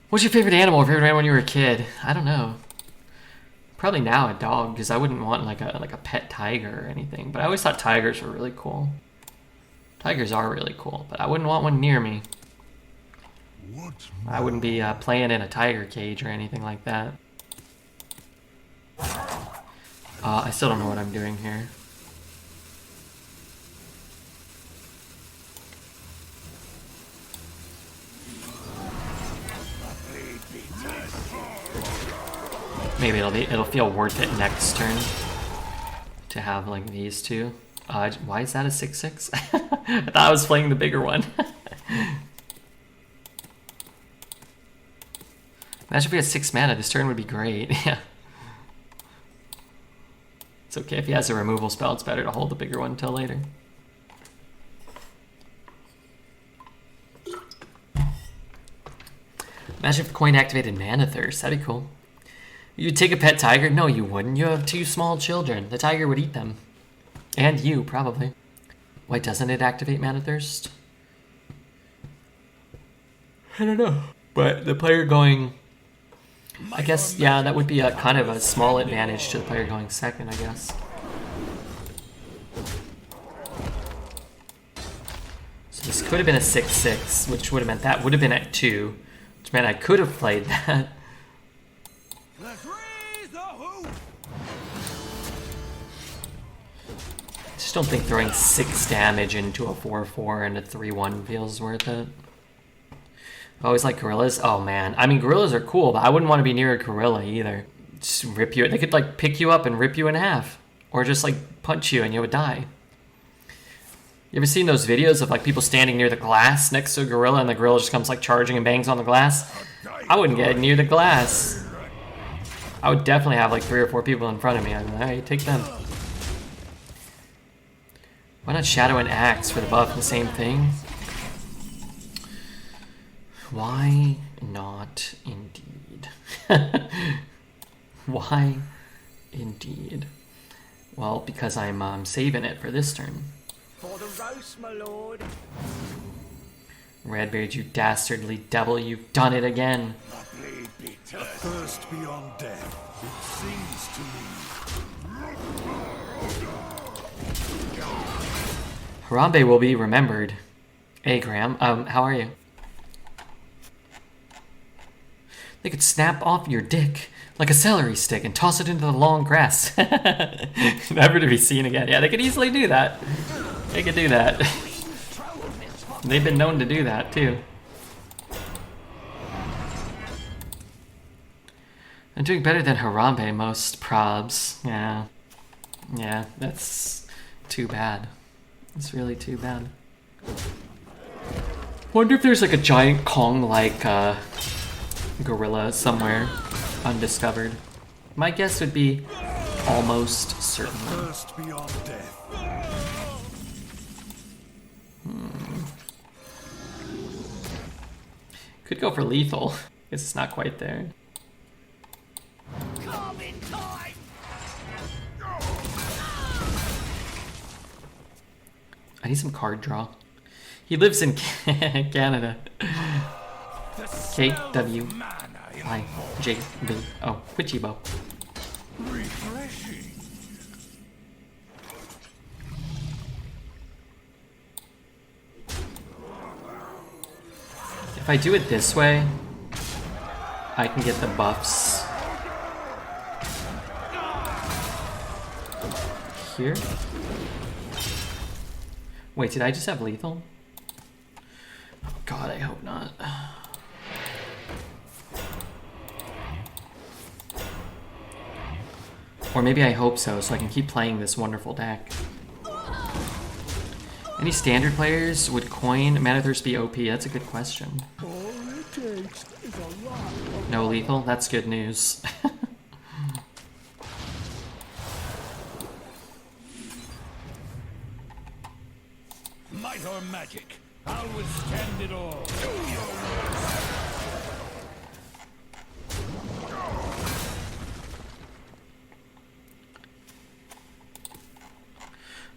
What's your favorite animal or favorite animal when you were a kid? I don't know. Probably now a dog, because I wouldn't want like a pet tiger or anything. But I always thought tigers were really cool. Tigers are really cool, but I wouldn't want one near me. I wouldn't be playing in a tiger cage or anything like that. I still don't know what I'm doing here. Maybe it'll feel worth it next turn to have like these two. Why is that a 6/6? I thought I was playing the bigger one. Imagine if we had 6 mana. This turn would be great. Yeah. It's okay if he has a removal spell. It's better to hold the bigger one until later. Imagine if coin activated Mana Thirst. That'd be cool. You'd take a pet tiger? No, you wouldn't. You have 2 small children. The tiger would eat them. And you, probably. Why doesn't it activate Mana Thirst? I don't know. But the player going... I guess, yeah, that would be a kind of a small advantage to the player going second, I guess. So this could have been a 6/6, which would have meant that would have been at 2. Which meant I could have played that. Let's raise the hoop. I just don't think throwing 6 damage into a 4/4 and a 3/1 feels worth it. I always like gorillas. Oh man, I mean gorillas are cool, but I wouldn't want to be near a gorilla either. Just rip you. They could like pick you up and rip you in half, or just like punch you and you would die. You ever seen those videos of like people standing near the glass next to a gorilla and the gorilla just comes like charging and bangs on the glass? I wouldn't get near the glass. I would definitely have like 3 or 4 people in front of me. I'd be like, alright, take them. Why not Shadow and Axe for the buff? The same thing. Why not, indeed? Why? Indeed. Well, because I'm saving it for this turn. For the roast, my lord. Redbeard, you dastardly devil, you've done it again. Thirst beyond death, it seems to me. Harambe will be remembered. Hey, Graham. How are you? They could snap off your dick like a celery stick and toss it into the long grass. Never to be seen again. Yeah, they could easily do that. They could do that. They've been known to do that, too. I'm doing better than Harambe most probs. Yeah. Yeah, that's too bad. It's really too bad. Wonder if there's like a giant Kong-like gorilla somewhere undiscovered. My guess would be almost certainly. Thirst beyond death. Could go for lethal. Guess it's not quite there. Carbon time! I need some card draw. He lives in Canada. KWIJB. Oh, Wichibo. Refreshing. If I do it this way, I can get the buffs here. Wait, did I just have lethal? Oh God, I hope not. Or maybe I hope so I can keep playing this wonderful deck. Any standard players would coin Mana Thirst be OP? That's a good question. All it takes is a lot of No lethal? That's good news. might or magic. I'll withstand it all.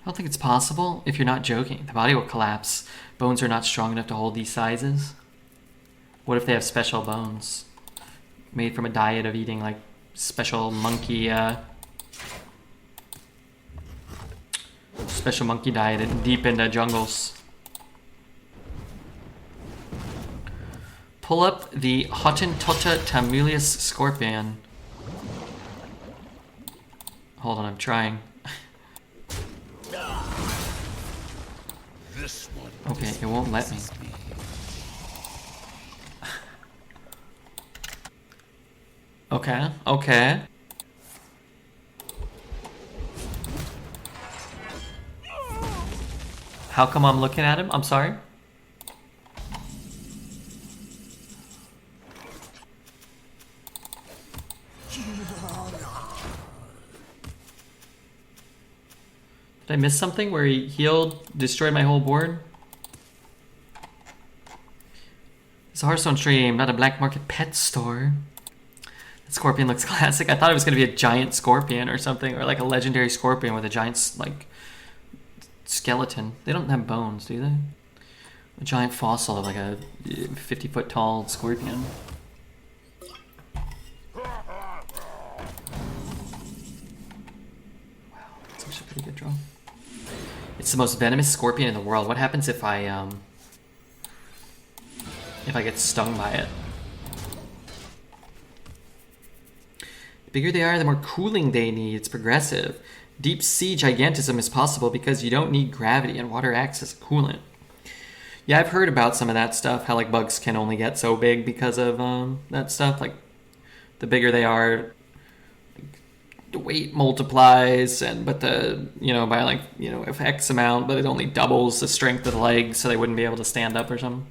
I don't think it's possible. If you're not joking, the body will collapse. Bones are not strong enough to hold these sizes. What if they have special bones? Made from a diet of eating like special monkey diet in deep into jungles. Pull up the Hottentotta Tamulius Scorpion. Hold on, I'm trying. Okay, it won't let me. Okay, okay. How come I'm looking at him? I'm sorry. Did I miss something where he healed, destroyed my whole board? It's a Hearthstone stream, not a black market pet store. That scorpion looks classic. I thought it was going to be a giant scorpion or something, or like a legendary scorpion with a giant, like, skeleton. They don't have bones, do they? A giant fossil of like a 50-foot tall scorpion. Wow, that's actually a pretty good draw. It's the most venomous scorpion in the world. What happens if I get stung by it? The bigger they are, the more cooling they need. It's progressive. Deep sea gigantism is possible because you don't need gravity and water acts as a coolant. Yeah, I've heard about some of that stuff, how like bugs can only get so big because of that stuff. Like the bigger they are, the weight multiplies, but by like, if X amount, but it only doubles the strength of the legs, so they wouldn't be able to stand up or something.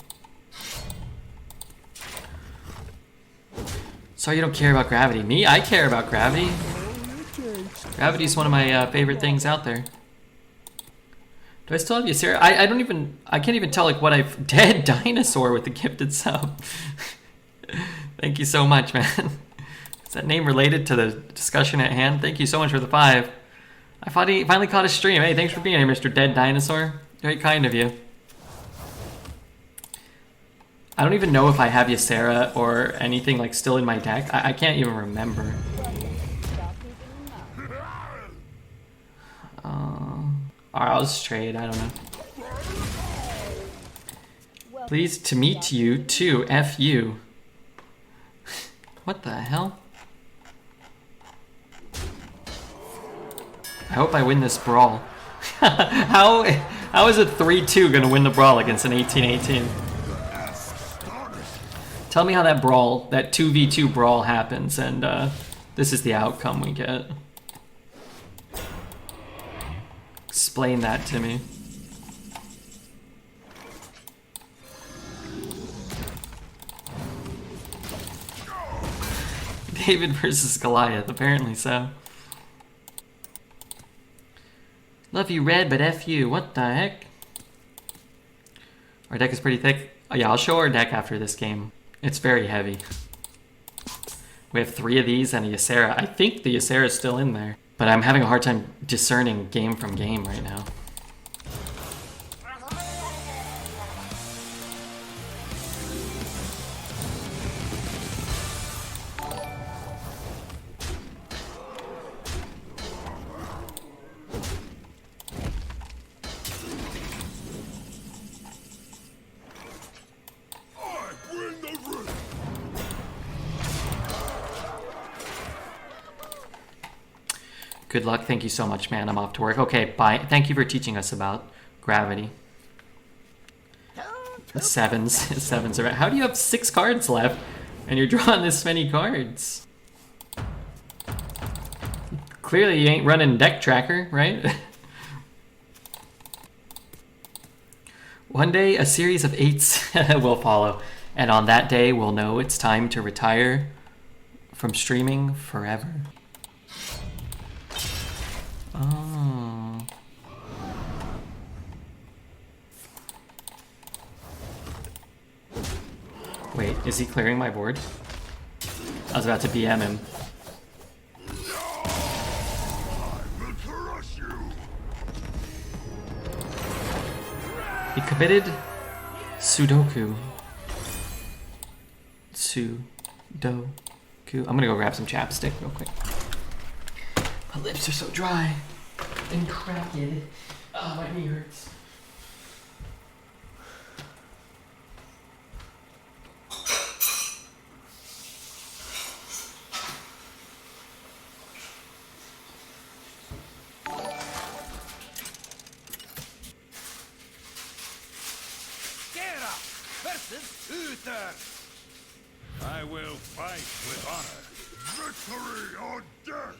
Sorry you don't care about gravity. Me? I care about gravity. Gravity is one of my favorite things out there. Do I still have you, Sarah? I can't even tell like what I've... Dead dinosaur with the gifted sub. Thank you so much, man. that name related to the discussion at hand? Thank you so much for the 5. I finally caught a stream. Hey, thanks for being here, Mr. Dead Dinosaur. Very kind of you. I don't even know if I have Ysera or anything like still in my deck. I can't even remember. Alright, I'll just trade. I don't know. Pleased to meet you too. F you. What the hell? I hope I win this brawl. How is a 3-2 gonna win the brawl against an 18-18? Tell me how that brawl, that 2v2 brawl happens, and this is the outcome we get. Explain that to me. David versus Goliath, apparently so. Love you, Red, but F you. What the heck? Our deck is pretty thick. Oh, yeah, I'll show our deck after this game. It's very heavy. We have 3 of these and a Ysera. I think the Ysera is still in there, but I'm having a hard time discerning game from game right now. Good luck. Thank you so much, man. I'm off to work. Okay, bye. Thank you for teaching us about gravity. The sevens. Sevens are... How do you have 6 cards left and you're drawing this many cards? Clearly you ain't running deck tracker, right? One day a series of 8s will follow, and on that day we'll know it's time to retire from streaming forever. Oh. Wait, is he clearing my board? I was about to BM him. He committed Sudoku. Sudoku. I'm gonna go grab some chapstick real quick. My lips are so dry and cracked. Oh, my knee hurts. Gera versus Uther. I will fight with honor. Victory or death.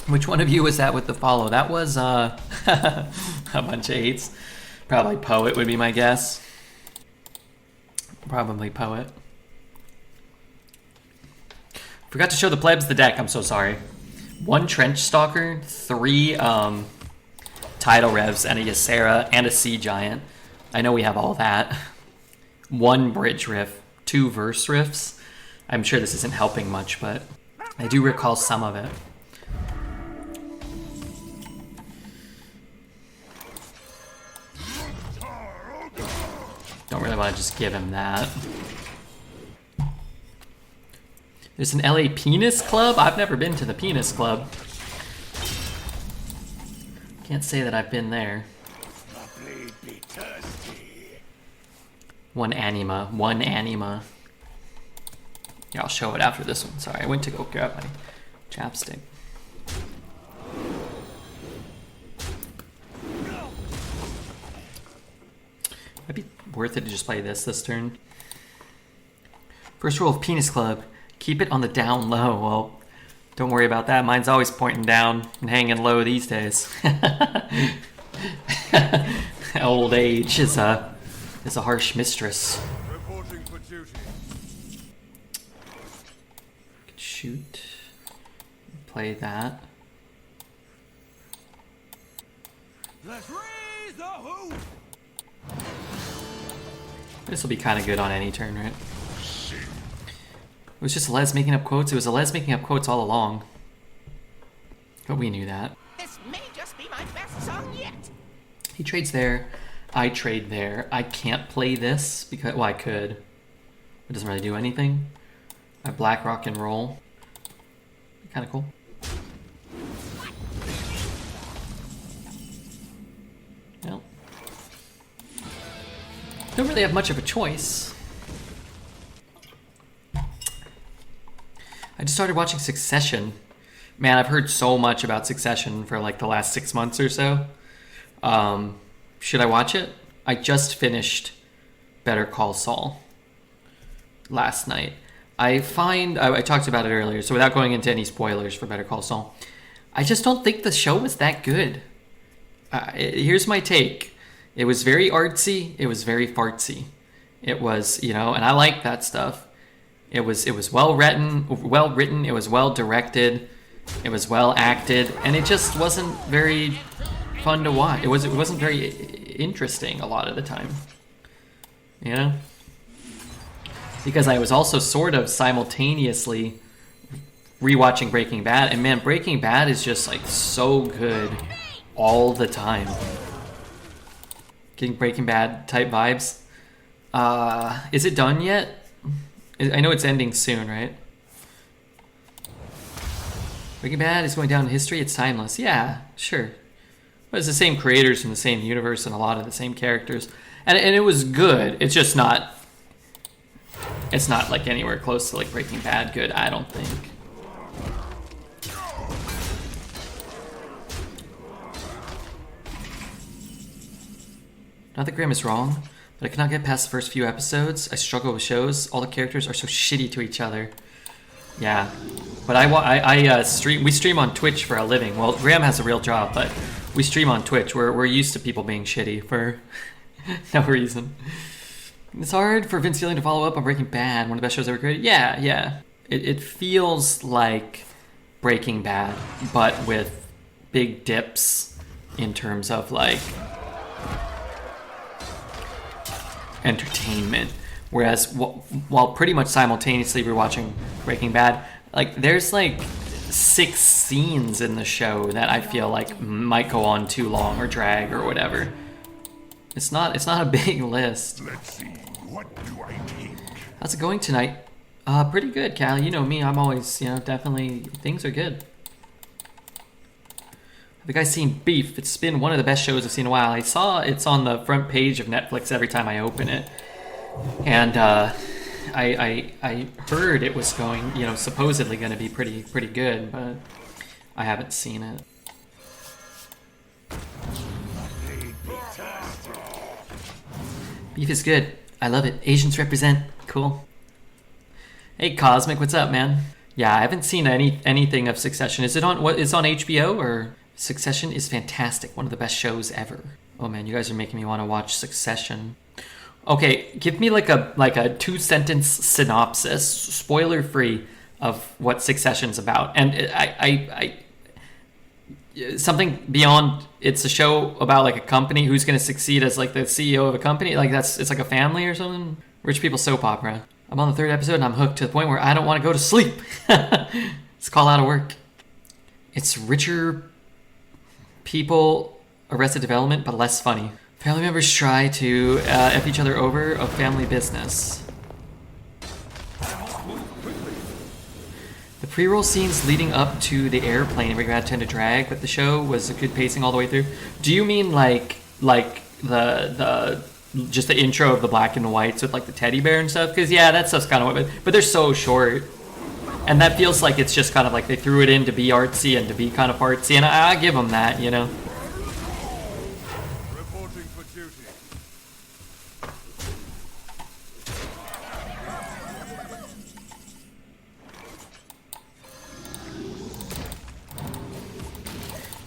Which one of you was that with the follow? That was a bunch of 8s. Probably Poet would be my guess. Probably Poet. Forgot to show the plebs the deck. I'm so sorry. 1 Trench Stalker, 3 Tidal Revs, and a Ysera, and a Sea Giant. I know we have all that. 1 Bridge Riff, 2 Verse Riffs. I'm sure this isn't helping much, but I do recall some of it. Don't really want to just give him that. There's an LA Penis Club? I've never been to the Penis Club. Can't say that I've been there. One anima. Yeah, I'll show it after this one. Sorry, I went to go grab my chapstick. Might be worth it to just play this turn. First rule of Penis Club, keep it on the down low. Well, don't worry about that. Mine's always pointing down and hanging low these days. Old age is a harsh mistress. Reporting for duty. Shoot. play that. Let's raise the hoop. This will be kind of good on any turn, right? It was just Les making up quotes. It was a Les making up quotes all along. But we knew that. This may just be my best song yet. He trades there. I trade there. I can't play this because, well, I could. It doesn't really do anything. I black rock and roll. Kind of cool. Well, don't really have much of a choice. I just started watching Succession. Man, I've heard so much about Succession for like the last 6 months or so. Should I watch it? I just finished Better Call Saul last night. I talked about it earlier, so without going into any spoilers for Better Call Saul, I just don't think the show was that good. Here's my take. It was very artsy. It was very fartsy. It was, and I like that stuff. It was well written. It was well directed. It was well acted, and it just wasn't very fun to watch. It wasn't very interesting a lot of the time. Because I was also sort of simultaneously rewatching Breaking Bad, and man, Breaking Bad is just like so good all the time. Getting Breaking Bad type vibes. Is it done yet? I know it's ending soon, right? Breaking Bad is going down in history. It's timeless. Yeah, sure. But it's the same creators from the same universe and a lot of the same characters, and it was good. It's just not. It's not like anywhere close to like Breaking Bad good, I don't think. Not that Graham is wrong, but I cannot get past the first few episodes. I struggle with shows. All the characters are so shitty to each other. Yeah, but we stream on Twitch for a living. Well, Graham has a real job, but we stream on Twitch. We're used to people being shitty for no reason. It's hard for Vince Gilligan to follow up on Breaking Bad, one of the best shows ever created. Yeah. It feels like Breaking Bad, but with big dips in terms of like entertainment. Whereas while pretty much simultaneously we're watching Breaking Bad, like there's like 6 scenes in the show that I feel like might go on too long or drag or whatever. It's not a big list. Let's see. What do I take? How's it going tonight? Pretty good, Cal. You know me. I'm always, definitely things are good. Have you guys seen Beef? It's been one of the best shows I've seen in a while. I saw it's on the front page of Netflix every time I open it. And I heard it was going, supposedly going to be pretty good, but I haven't seen it. Beef is good. I love it. Asians represent. Cool. Hey Cosmic, what's up, man? Yeah, I haven't seen anything of Succession. Is it on it's on HBO or? Succession is fantastic. One of the best shows ever. Oh man, you guys are making me want to watch Succession. Okay, give me like a 2-sentence synopsis, spoiler free, of what Succession's about. And I something beyond it's a show about like a company who's going to succeed as like the CEO of a company. Like it's like a family or something. Rich people soap opera. I'm on the 3rd episode and I'm hooked to the point where I don't want to go to sleep. It's call out of work. It's richer people, Arrested Development, but less funny. Family members try to F each other over a family business. The pre-roll scenes leading up to the airplane in Breaking Bad tend to drag, but the show was a good pacing all the way through. Do you mean like the just the intro of the black and whites with like the teddy bear and stuff? Because yeah, that stuff's kind of but they're so short, and that feels like it's just kind of like they threw it in to be artsy and to be kind of artsy, and I give them that, Reporting for duty.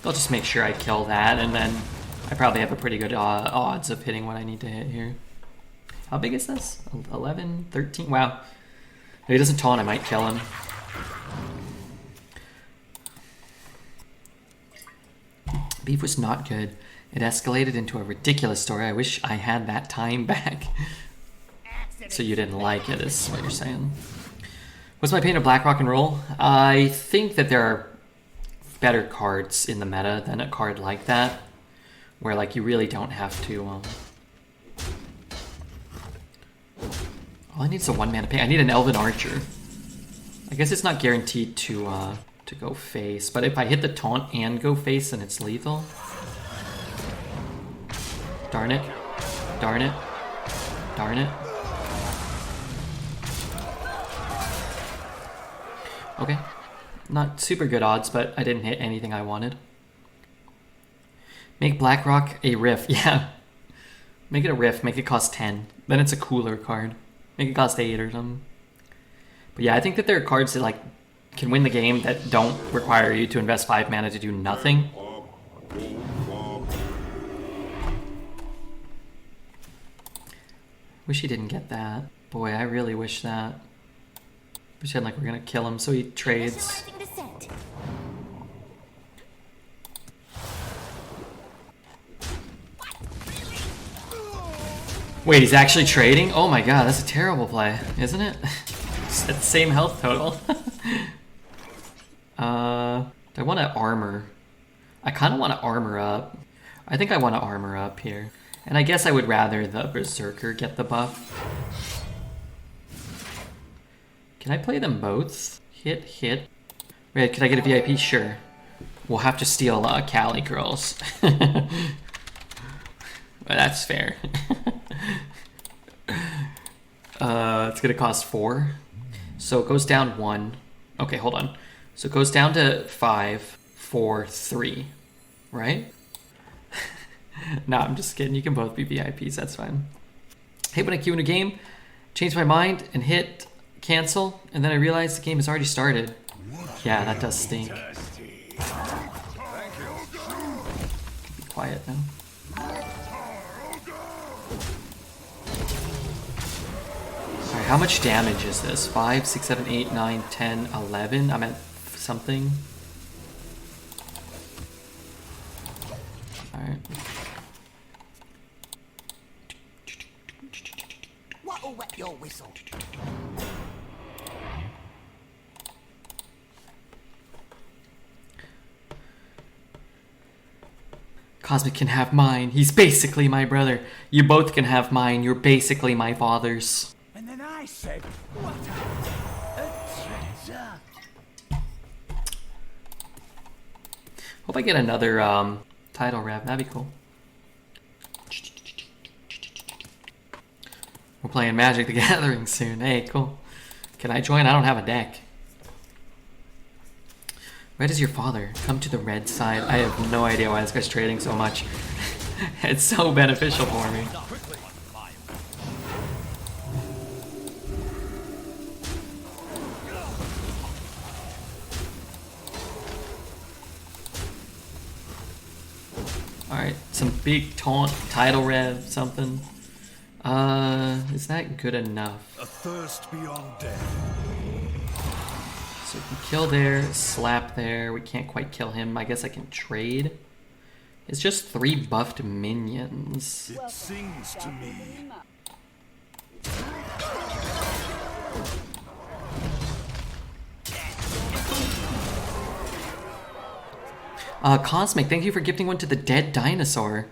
I'll just make sure I kill that, and then I probably have a pretty good odds of hitting what I need to hit here. How big is this? 11, 13? Wow. If he doesn't taunt, I might kill him. Beef was not good. It escalated into a ridiculous story. I wish I had that time back. So you didn't like it, is what you're saying. What's my opinion of Black Rock and Roll? I think that there are better cards in the meta than a card like that, where like you really don't have to. All I need is a 1-mana pay. I need an Elven Archer. I guess it's not guaranteed to go face, but if I hit the taunt and go face, then it's lethal. Darn it! Darn it! Darn it! Okay, not super good odds, but I didn't hit anything I wanted. Make Blackrock a Riff. Yeah. Make it a Riff. Make it cost 10. Then it's a cooler card. Make it cost 8 or something. But yeah, I think that there are cards that like can win the game that don't require you to invest 5 mana to do nothing. Wish he didn't get that. Boy, I really wish that. Pretend like we're gonna kill him so he trades. Wait, he's actually trading? Oh my god, that's a terrible play, isn't it? It's at the same health total. Do I want to armor? I kind of want to armor up. I think I want to armor up here. And I guess I would rather the Berserker get the buff. Can I play them both? Hit, hit. Wait, could I get a VIP? Sure. We'll have to steal Cali Girls. Well, that's fair. It's gonna cost 4. So it goes down 1. Okay, hold on. So it goes down to 5, 4, 3. Right? No, I'm just kidding. You can both be VIPs. That's fine. Hate when I queue in a game, change my mind, and hit cancel, and then I realize the game has already started. Yeah, that does stink. Be quiet now. Alright, how much damage is this? 5, 6, 7, 8, 9, 10, 11? I'm at something. Alright. What'll wet your whistle? Cosmic can have mine. He's basically my brother. You both can have mine. You're basically my father's. And then I said, what a treasure. Hope I get another title rev. That'd be cool. We're playing Magic the Gathering soon. Hey, cool. Can I join? I don't have a deck. Red is your father. Come to the red side. I have no idea why this guy's trading so much. It's so beneficial for me. Alright, some big taunt, title rev, something. Is that good enough? A thirst beyond death. So we can kill there, slap there. We can't quite kill him. I guess I can trade. It's just 3 buffed minions. It sings to me. Cosmic, thank you for gifting one to the dead dinosaur.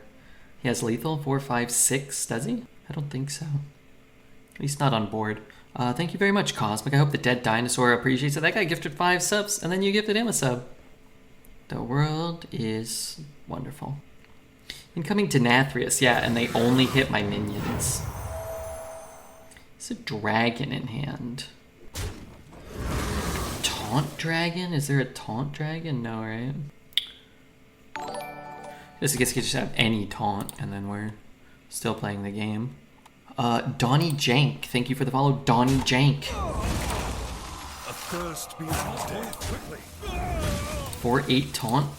He has lethal 4, 5, 6, does he? I don't think so. At least not on board. Thank you very much, Cosmic. I hope the dead dinosaur appreciates it. That guy gifted 5 subs, and then you gifted him a sub. The world is wonderful. Incoming Denathrius, yeah, and they only hit my minions. It's a dragon in hand. Taunt dragon? Is there a taunt dragon? No, right? I guess you just have any taunt, and then we're still playing the game. Donnie Jank, thank you for the follow, Donnie Jank. A thirst beyond death. Quickly. 4-8 taunt.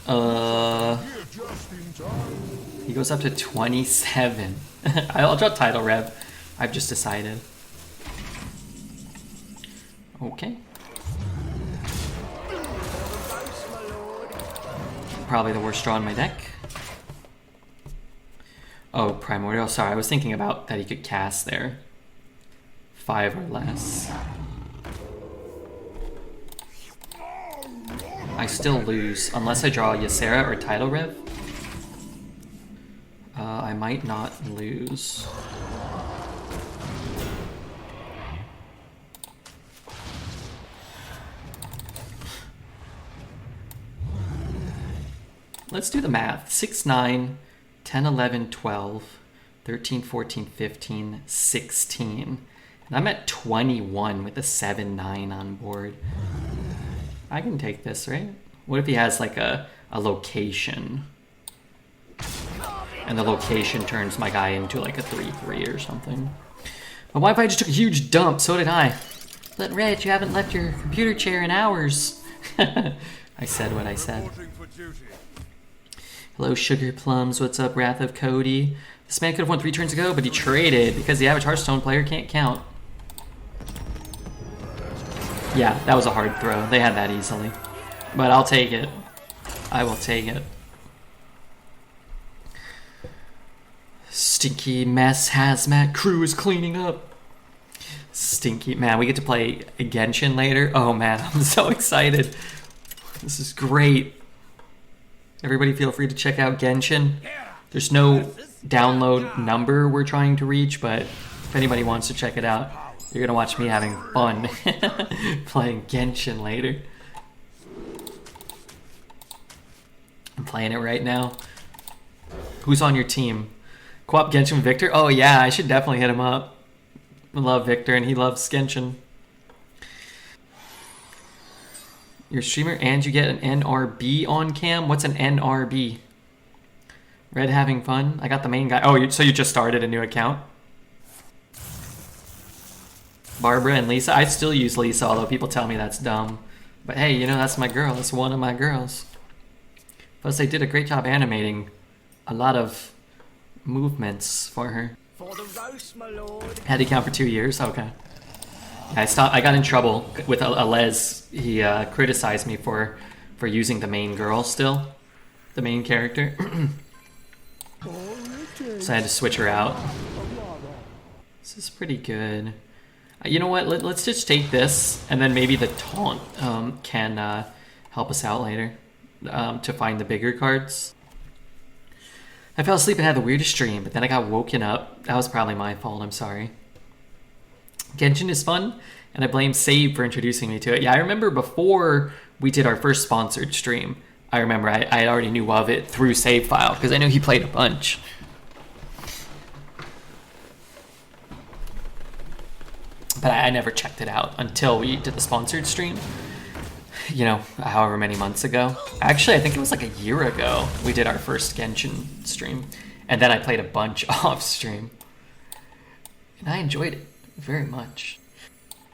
He goes up to 27. I'll draw title rev. I've just decided. Okay. Probably the worst draw in my deck. Oh, Primordial. Sorry, I was thinking about that he could cast there. 5 or less. I still lose, unless I draw Ysera or Tidal Rev. I might not lose. Let's do the math. 6, 9, 10, 11, 12, 13, 14, 15, 16. And I'm at 21 with a 7, 9 on board. I can take this, right? What if he has like a location? And the location turns my guy into like a 3/3 or something. My Wi-Fi just took a huge dump, so did I. But Reg, you haven't left your computer chair in hours. I said what I said. Hello, Sugar Plums. What's up, Wrath of Cody? This man could have won 3 turns ago, but he traded because the average Hearthstone player can't count. Yeah, that was a hard throw. They had that easily. But I'll take it. I will take it. Stinky mess hazmat crew is cleaning up. Stinky. Man, we get to play Genshin later. Oh man, I'm so excited. This is great. Everybody feel free to check out Genshin. There's no download number we're trying to reach, but if anybody wants to check it out, you're gonna watch me having fun playing Genshin later. I'm playing it right now. Who's on your team? Co-op Genshin with Victor? Oh yeah, I should definitely hit him up. I love Victor and he loves Genshin. You're a streamer and you get an NRB on cam? What's an NRB? Red having fun? I got the main guy. Oh, so you just started a new account? Barbara and Lisa? I still use Lisa, although people tell me that's dumb. But hey, you know, that's my girl. That's one of my girls. Plus, they did a great job animating a lot of movements for her. For the roast, my lord. Had to count for 2 years? Okay. Yeah, I got in trouble with Alez. He criticized me for using the main girl still. The main character. So I had to switch her out. This is pretty good. You know what? Let's just take this, and then maybe the taunt can help us out later to find the bigger cards. I fell asleep and had the weirdest dream, but then I got woken up. That was probably my fault. I'm sorry. Genshin is fun, and I blame Save for introducing me to it. Yeah, I remember before we did our first sponsored stream, I remember I already knew of it through Save File, because I knew he played a bunch. But I never checked it out until we did the sponsored stream. You know, however many months ago. Actually, I think it was like a year ago we did our first Genshin stream. And then I played a bunch off stream. And I enjoyed it very much.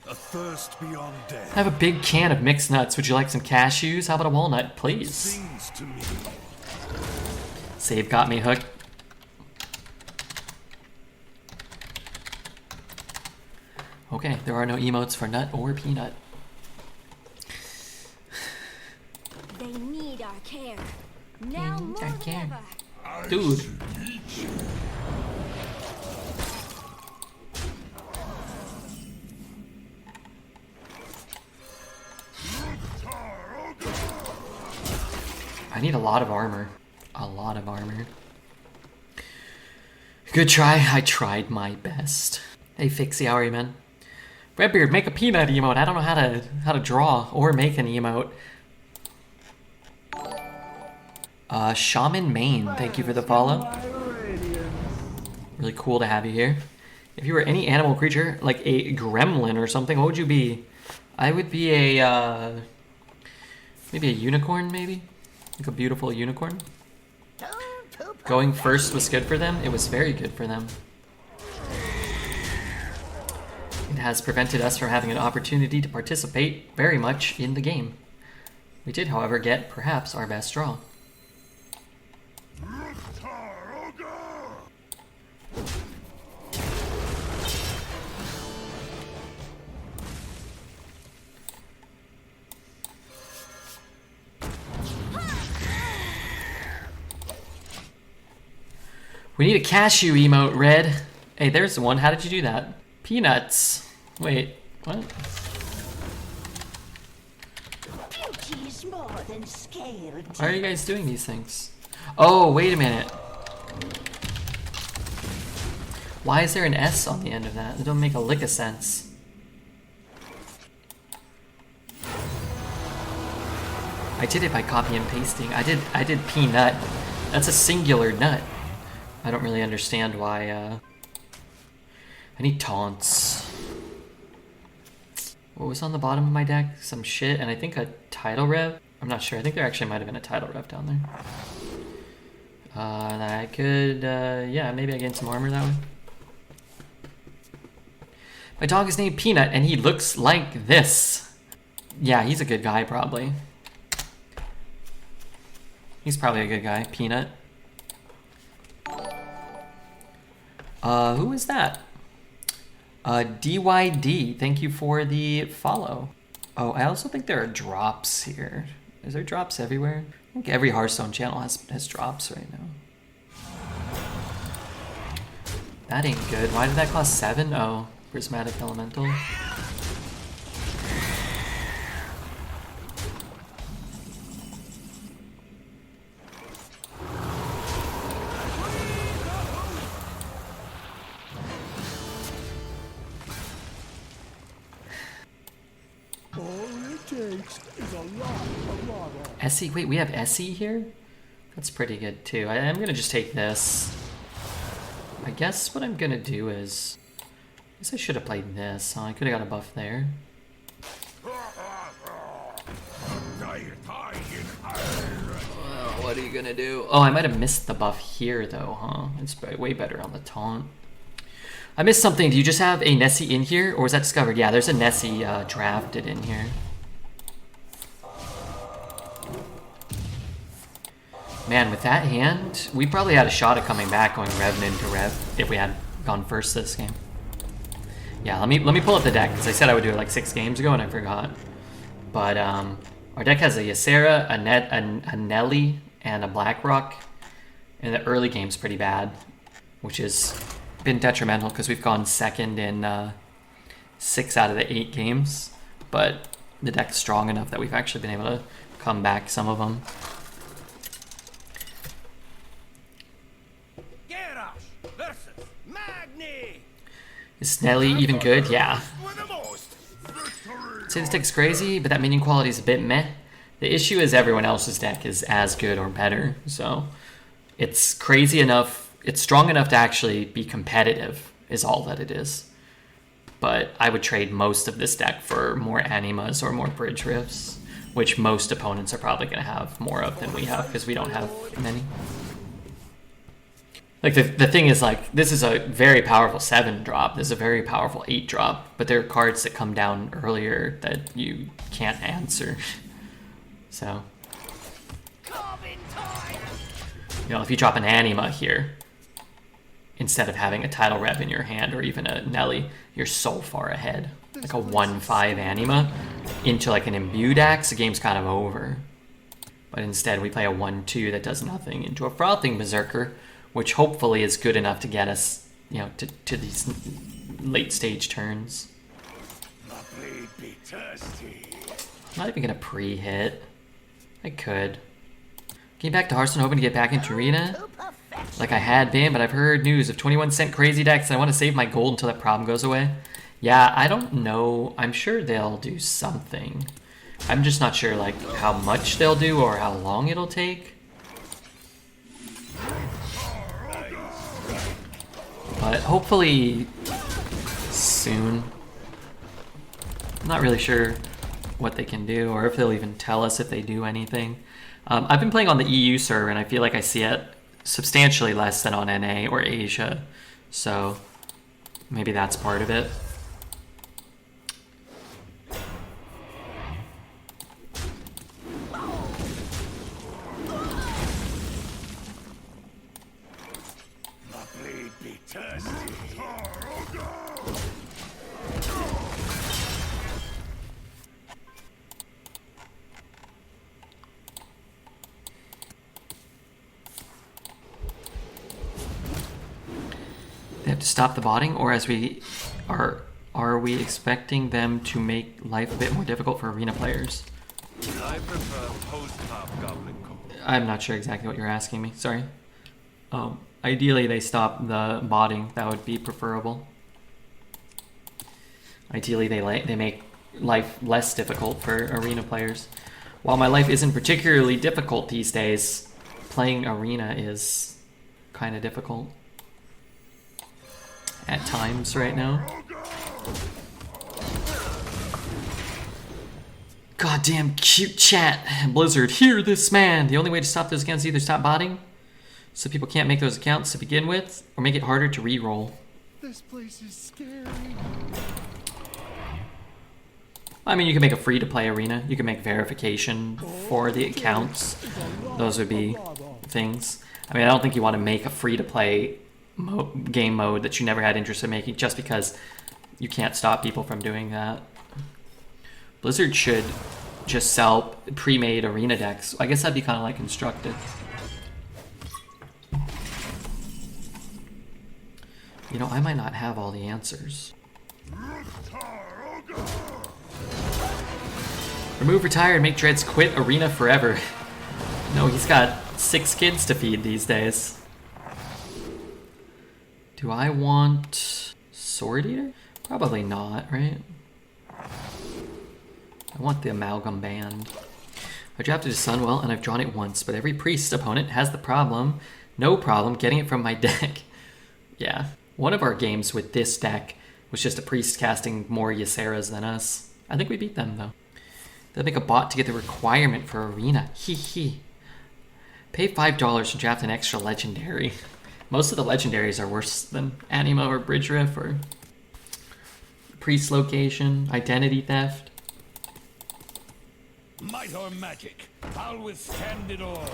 A thirst beyond death. I have a big can of mixed nuts. Would you like some cashews? How about a walnut, please? Sings to me. Save got me hooked. Okay, there are no emotes for nut or peanut. They need our care. Now more our than care. ever. Dude. I need a lot of armor. A lot of armor. Good try. I tried my best. Hey, Fixie, how are you, man? Redbeard, make a peanut emote. I don't know how to draw or make an emote. Shaman Main, thank you for the follow. Really cool to have you here. If you were any animal creature, like a gremlin or something, what would you be? I would be a, maybe a unicorn, maybe? Like a beautiful unicorn. Going first was good for them. It was very good for them. It has prevented us from having an opportunity to participate very much in the game. We did, however, get perhaps our best draw. We need a cashew emote, Red. Hey, there's the one. How did you do that? Peanuts. Wait, what? Beauty is more than scale. Why are you guys doing these things? Oh, wait a minute. Why is there an S on the end of that? It don't make a lick of sense. I did it by copy and pasting. I did peanut. That's a singular nut. I don't really understand why, I need taunts. What was on the bottom of my deck? Some shit, and I think a title rev? I'm not sure. I think there actually might have been a title rev down there. I could, yeah, maybe I gain some armor that way. My dog is named Peanut, and he looks like this. Yeah, he's a good guy, probably. He's probably a good guy, Peanut. Who is that? DYD, thank you for the follow. Oh, I also think there are drops here. Is there drops everywhere? I think every Hearthstone channel has drops right now. That ain't good. Why did that cost 7? Oh, Prismatic Elemental. Essie, wait, we have Essie here? That's pretty good too. I'm gonna just take this. I guess what I'm gonna do is... I guess I should have played this, huh? I could have got a buff there. What are you gonna do? Oh, I might have missed the buff here though, huh? It's way better on the taunt. I missed something. Do you just have a Nessie in here? Or was that discovered? Yeah, there's a Nessie drafted in here. Man, with that hand, we probably had a shot at coming back going Revenant to Rev if we had gone first this game. Yeah, let me pull up the deck, because I said I would do it like 6 games ago and I forgot. But our deck has a Ysera, a Nelly, and a Blackrock. And the early game's pretty bad, which has been detrimental because we've gone second in 6 out of the 8 games. But the deck's strong enough that we've actually been able to come back some of them. Is Nelly even good? Yeah. I'd say this deck's crazy, but that minion quality is a bit meh. The issue is everyone else's deck is as good or better, so it's crazy enough, it's strong enough to actually be competitive, is all that it is. But I would trade most of this deck for more Animas or more Bridge Rifts, which most opponents are probably going to have more of than we have, because we don't have many. Like, the thing is, like, this is a very powerful 7 drop. This is a very powerful 8 drop. But there are cards that come down earlier that you can't answer. So. You know, if you drop an Anima here, instead of having a Tidal Rev in your hand or even a Nelly, you're so far ahead. Like a 1-5 Anima into like an Imbued Axe, the game's kind of over. But instead, we play a 1-2 that does nothing into a Frothing Berserker, which hopefully is good enough to get us, you know, to these late stage turns. I'm not even gonna pre-hit. I could. Came back to Hearthstone hoping to get back into Arena, like I had been, but I've heard news of 21-cent crazy decks and I want to save my gold until that problem goes away. Yeah, I don't know. I'm sure they'll do something. I'm just not sure like how much they'll do or how long it'll take. But hopefully soon. I'm not really sure what they can do or if they'll even tell us if they do anything. I've been playing on the EU server and I feel like I see it substantially less than on NA or Asia. So maybe that's part of it. to stop the botting, or as we are we expecting them to make life a bit more difficult for arena players? I prefer post-top goblin call. I'm not sure exactly what you're asking me. Sorry. Ideally, they stop the botting. That would be preferable. Ideally, they make life less difficult for arena players. While my life isn't particularly difficult these days, playing arena is kind of difficult at times right now. Goddamn cute chat. Blizzard, hear this man. The only way to stop those accounts is either stop botting, so people can't make those accounts to begin with, or make it harder to re-roll. This place is scary. I mean, you can make a free-to-play arena. You can make verification for the accounts. Those would be things. I mean, I don't think you want to make a free-to-play game mode that you never had interest in making just because you can't stop people from doing that. Blizzard should just sell pre-made arena decks. I guess that'd be kind of like Constructed. You know, I might not have all the answers. Remove, retire, and make Dreads quit arena forever. No, he's got 6 kids to feed these days. Do I want Sword Eater? Probably not, right? I want the Amalgam Band. I drafted a Sunwell and I've drawn it once, but every priest opponent has the problem, no problem getting it from my deck. Yeah, one of our games with this deck was just a priest casting more Ysseras than us. I think we beat them though. They'll make a bot to get the requirement for arena. Hee hee. Pay $5 to draft an extra legendary. Most of the legendaries are worse than Anima or Bridge Riff or Priest Location, Identity Theft. Might or magic, I'll withstand it all.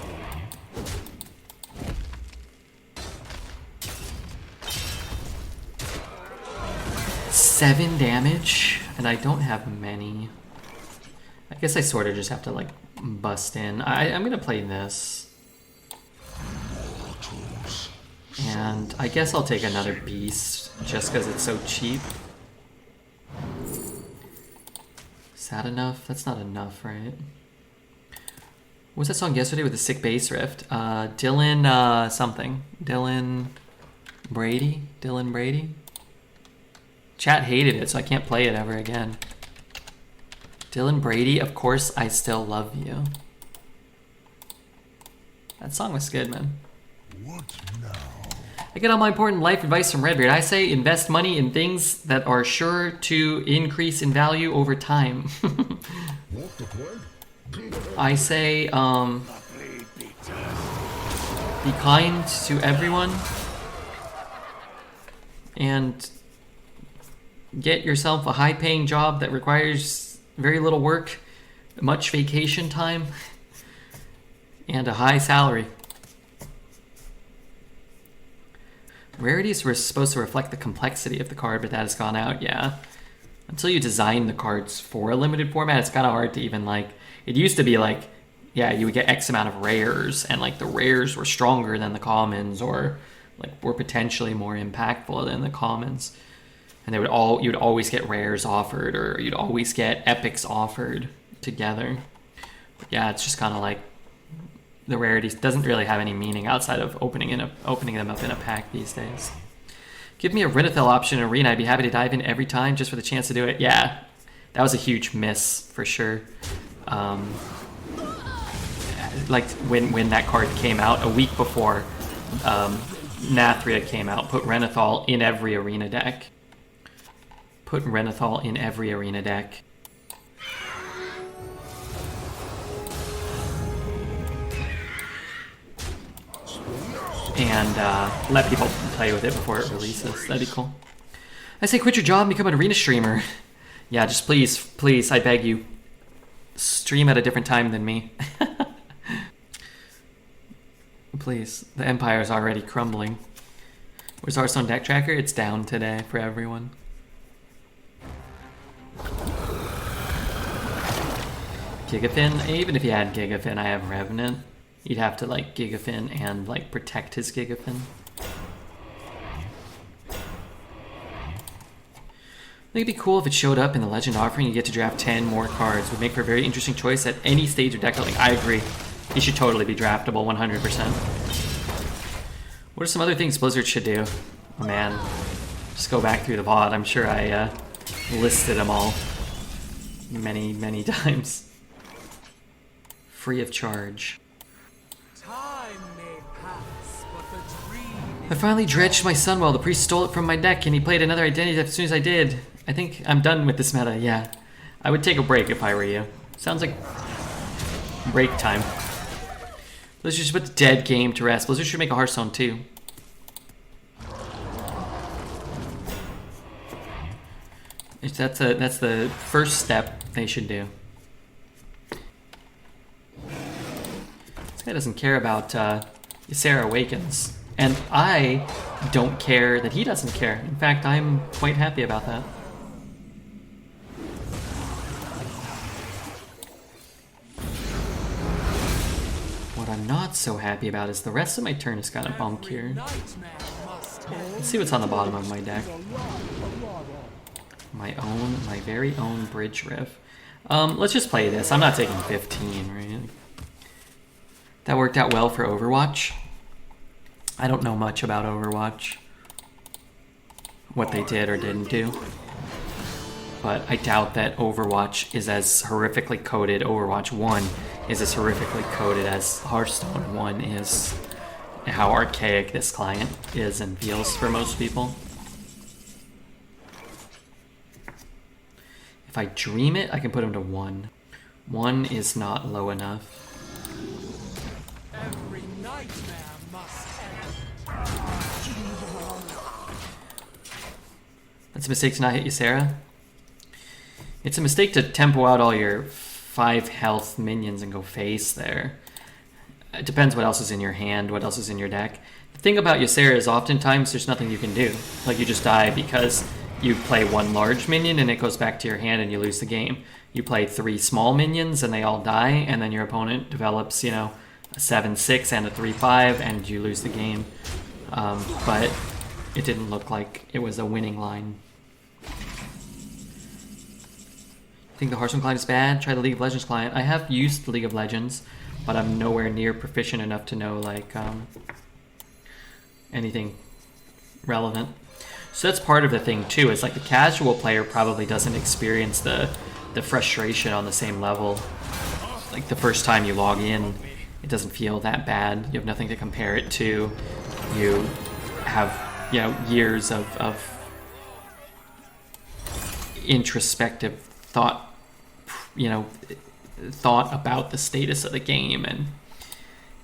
Seven damage, and I don't have many. I guess I sort of just have to like bust in. I'm gonna play this. And I guess I'll take another beast just because it's so cheap. Is that enough? That's not enough, right? What was that song yesterday with the sick bass riff? Dylan something. Dylan Brady? Dylan Brady? Chat hated it, so I can't play it ever again. Dylan Brady, Of Course I Still Love You. That song was good, man. What now? I get all my important life advice from Redbeard. I say invest money in things that are sure to increase in value over time. I say, be kind to everyone and get yourself a high-paying job that requires very little work, much vacation time, and a high salary. Rarities were supposed to reflect the complexity of the card, but that has gone out, yeah. Until you design the cards for a limited format, it's kind of hard to even, like... It used to be like, yeah, you would get X amount of rares, and, like, the rares were stronger than the commons, or, like, were potentially more impactful than the commons. And you'd always get rares offered, or you'd always get epics offered together. But yeah, it's just kind of like... The rarities doesn't really have any meaning outside of opening them up in a pack these days. Give me a Renethel option in Arena. I'd be happy to dive in every time just for the chance to do it. Yeah, that was a huge miss for sure. Like when that card came out a week before Nathria came out, put Renethal in every Arena deck. Put Renethal in every Arena deck. And let people play with it before it releases. That'd be cool. I say quit your job and become an arena streamer. Yeah, just please, I beg you. Stream at a different time than me. Please, the Empire is already crumbling. Where's Hearthstone deck tracker? It's down today for everyone. Gigafin? Even if you had Gigafin, I have Revenant. You'd have to like Gigafin and like protect his Gigafin. think it'd be cool if it showed up in the Legend offering. You get to draft 10 more cards. Would make for a very interesting choice at any stage of deck building. I agree. He should totally be draftable, 100%. What are some other things Blizzard should do? Oh man, just go back through the VOD. I'm sure I listed them all many, many times. Free of charge. Time may pass, but the dream I finally dredged my Sunwell. The priest stole it from my deck and he played another identity as soon as I did. I think I'm done with this meta, yeah. I would take a break if I were you. Sounds like break time. Blizzard should put the dead game to rest. Blizzard should make a Hearthstone too. That's the first step they should do. This guy doesn't care about Ysera Awakens. And I don't care that he doesn't care. In fact, I'm quite happy about that. What I'm not so happy about is the rest of my turn has got a bump here. Let's see what's on the bottom of my deck. My very own Bridge Riff. Let's just play this. I'm not taking 15, right? That worked out well for Overwatch. I don't know much about Overwatch. What they did or didn't do. But I doubt that Overwatch is as horrifically coded. Overwatch 1 is as horrifically coded as Hearthstone 1 is. How archaic this client is and feels for most people. If I dream it, I can put him to 1. 1 is not low enough. every nightmare must end. That's a mistake to not hit Ysera. It's a mistake to tempo out all your 5 health minions and go face there. It depends what else is in your hand, what else is in your deck. The thing about Ysera is oftentimes there's nothing you can do. Like you just die because you play 1 large minion and it goes back to your hand and you lose the game. You play 3 small minions and they all die, and then your opponent develops, you know, a 7-6 and a 3-5 and you lose the game. But it didn't look like it was a winning line. Think the Hearthstone client is bad? Try the League of Legends client. I have used the League of Legends, but I'm nowhere near proficient enough to know like anything relevant. So that's part of the thing too, is like the casual player probably doesn't experience the frustration on the same level. Like the first time you log in, it doesn't feel that bad. You have nothing to compare it to. You have, you know, years of introspective thought, you know, thought about the status of the game, and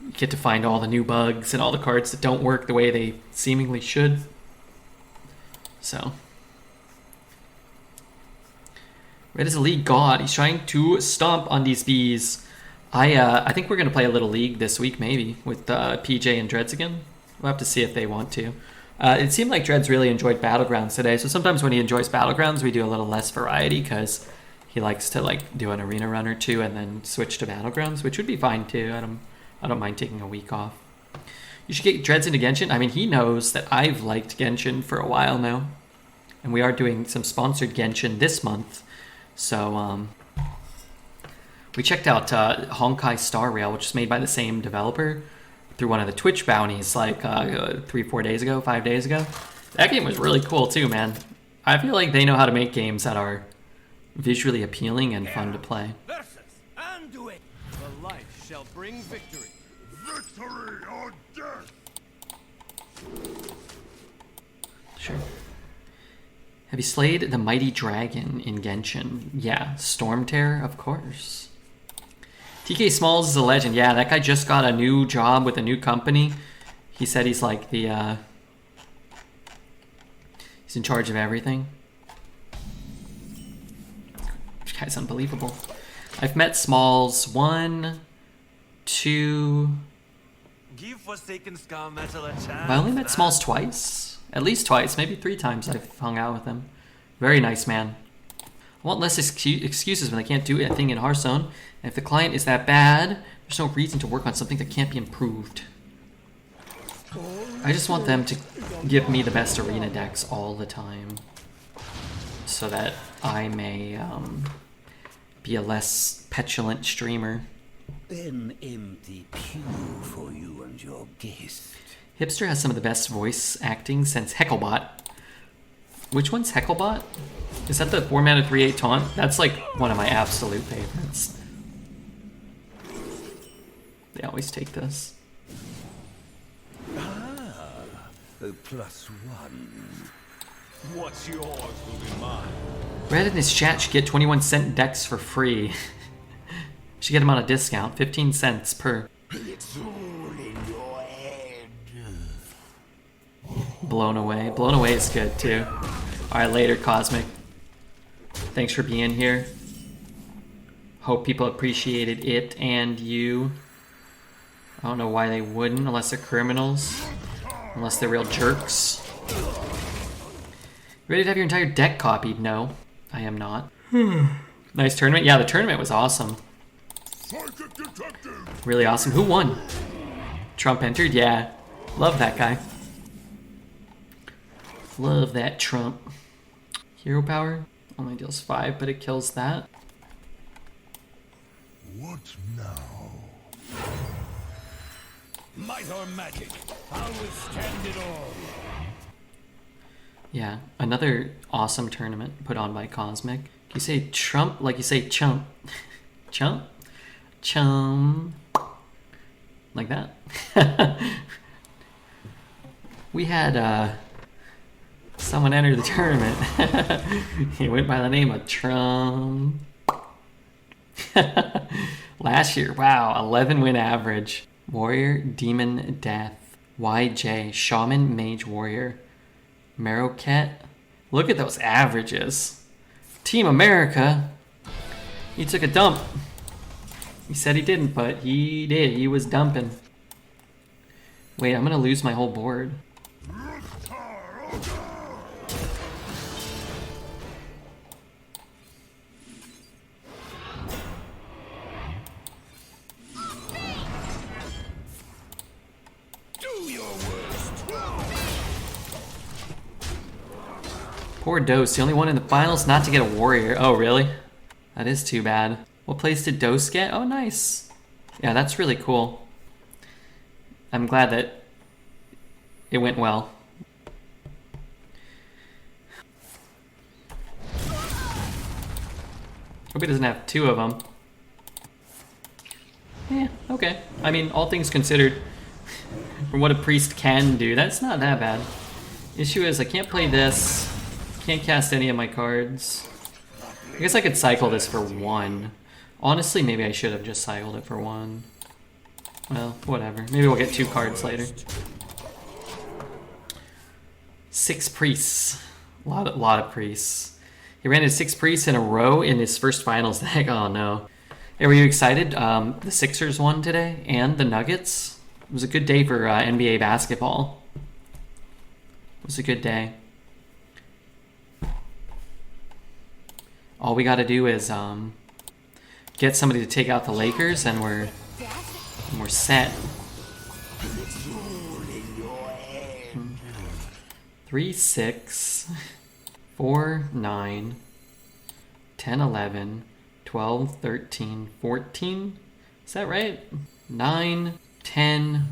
you get to find all the new bugs and all the cards that don't work the way they seemingly should. So, Red is a league god. He's trying to stomp on these bees. I think we're gonna play a little league this week, maybe with PJ and Dreads again. We'll have to see if they want to. It seemed like Dreads really enjoyed Battlegrounds today. So sometimes when he enjoys Battlegrounds, we do a little less variety because he likes to like do an arena run or two and then switch to Battlegrounds, which would be fine too. I don't mind taking a week off. You should get Dreads into Genshin. I mean, he knows that I've liked Genshin for a while now. And we are doing some sponsored Genshin this month. So, we checked out Honkai Star Rail, which is made by the same developer, through one of the Twitch bounties like 3-4 days ago, 5 days ago. That game was really cool too, man. I feel like they know how to make games that are visually appealing and fun to play. Versus Anduin. The light shall bring victory. Victory or death. Sure. Have you slayed the mighty dragon in Genshin? Yeah, Stormtear, of course. TK Smalls is a legend. Yeah, that guy just got a new job with a new company. He said he's like the, he's in charge of everything. This guy's unbelievable. I've met Smalls 1, 2... Give Forsaken Scar Metal a chance. I only met Smalls twice. At least twice, maybe 3 times I've hung out with him. Very nice man. I want less excuses when they can't do anything in Hearthstone. And if the client is that bad, there's no reason to work on something that can't be improved. I just want them to give me the best arena decks all the time. so that I may be a less petulant streamer. An empty pew for you and your guest. Hipster has some of the best voice acting since Hecklebot. Which one's Hecklebot? Is that the 4-mana 3/8 taunt? That's like one of my absolute favorites. They always take this. A +1. What's yours will be mine. Red in his chat should get 21-cent decks for free. Should get him on a discount, 15 cents per. It's all in your head. Blown Away. Blown Away is good too. Alright, later, Cosmic. Thanks for being here. Hope people appreciated it and you. I don't know why they wouldn't, unless they're criminals. Unless they're real jerks. Ready to have your entire deck copied? No, I am not. Nice tournament. Yeah, the tournament was awesome. Really awesome. Who won? Trump entered? Yeah. Love that guy. Love that Trump. Hero power only deals 5, but it kills that. What now? Might or magic, I'll withstand it all. Yeah, another awesome tournament put on by Cosmic. You say Trump like you say chump. Chump? Chum. Like that. We had someone enter the tournament. He went by the name of Trump. Last year, wow, 11 win average. Warrior, Demon, Death. YJ, Shaman, Mage, Warrior. Marroquette. Look at those averages. Team America. He took a dump. He said he didn't, but he did. He was dumping. Wait, I'm gonna lose my whole board. Poor Dose, the only one in the finals not to get a warrior. Oh, really? That is too bad. What place did Dose get? Oh, nice. Yeah, that's really cool. I'm glad that it went well. Hope he doesn't have 2 of them. Yeah, okay. I mean, all things considered, for what a priest can do, that's not that bad. Issue is I can't play this. Can't cast any of my cards. I guess I could cycle this for 1. Honestly, maybe I should have just cycled it for 1. Well, whatever. Maybe we'll get 2 cards later. 6 priests. A lot of priests. He ran his 6 priests in a row in his first finals deck. Oh no. Hey, were you excited? The Sixers won today, and the Nuggets. It was a good day for NBA basketball. It was a good day. All we got to do is get somebody to take out the Lakers, and we're set. 3, 6, 4, 9, 10, 11, 12, 13, 14. Is that right? 9, 10,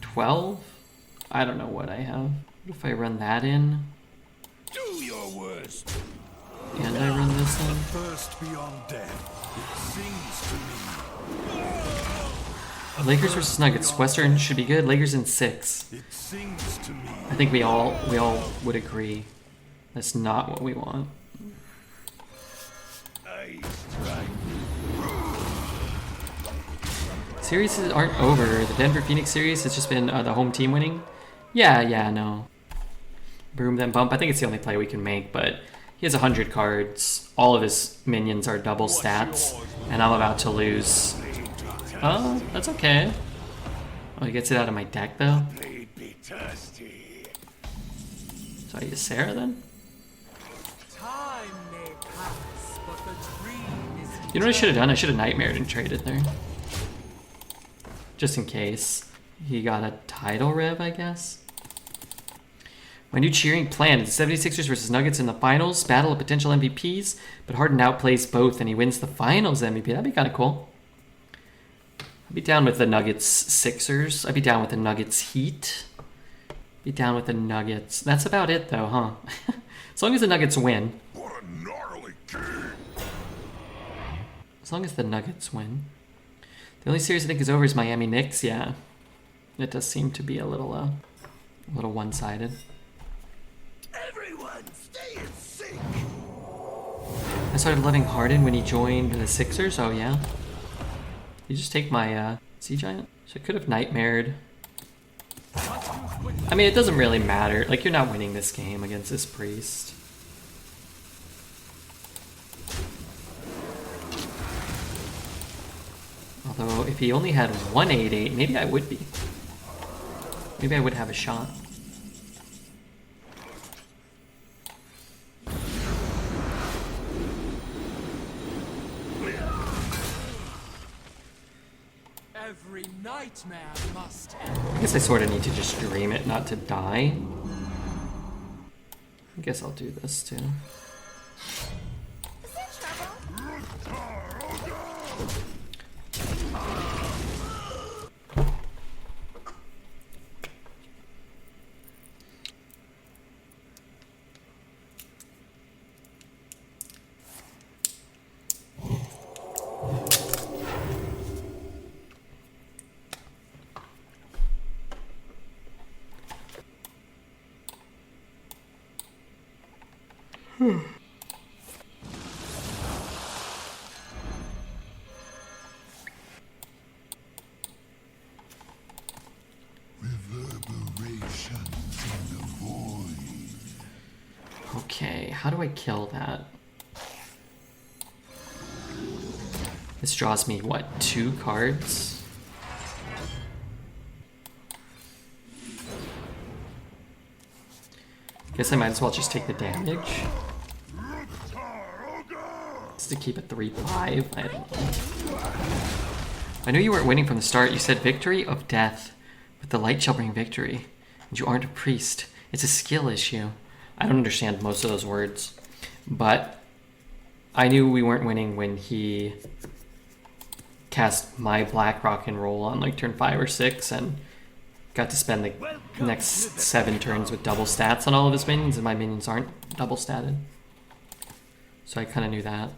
12? I don't know what I have. What if I run that in? Do your worst. And I run this in? First beyond death, it sings to me. Lakers versus Nuggets. Western should be good. Lakers in 6. It sings to me. I think we all would agree. That's not what we want. I strike. Series aren't over. The Denver Phoenix series has just been the home team winning. Yeah, no. Broom then bump. I think it's the only play we can make, but he has 100 cards. All of his minions are double stats, and I'm about to lose. Oh, that's okay. Oh, he gets it out of my deck though. So I use Sarah then? Time may pass, but the dream is You know what I should have done? I should have nightmared and traded there. Just in case. He got a tidal rev, I guess. My new cheering plan is 76ers versus Nuggets in the finals, battle of potential MVPs, but Harden outplays both and he wins the finals MVP. That'd be kind of cool. I'd be down with the Nuggets Sixers. I'd be down with the Nuggets Heat. Be down with the Nuggets. That's about it though, huh? As long as the Nuggets win. What a gnarly king! As long as the Nuggets win. The only series I think is over is Miami Knicks. Yeah, it does seem to be a little one-sided. Everyone, stay in sync! I started loving Harden when he joined the Sixers. Oh yeah. You just take my Sea Giant. So I could have Nightmared. I mean, it doesn't really matter. Like, you're not winning this game against this Priest. Although, if he only had 188, maybe I would be. Maybe I would have a shot. Every nightmare must end. I guess I sort of need to just dream it not to die. I guess I'll do this too. Is there trouble? Reverberations in the void. Okay, how do I kill that? This draws me, what, 2 cards? Guess I might as well just take the damage. Just to keep it 3-5. I don't know. I knew you weren't winning from the start. You said victory of death, but the light shall bring victory. And you aren't a priest. It's a skill issue. I don't understand most of those words, but I knew we weren't winning when he cast my Black Rock and Roll on like turn 5 or 6 and got to spend the next 7 turns with double stats on all of his minions, and my minions aren't double statted. So I kind of knew that.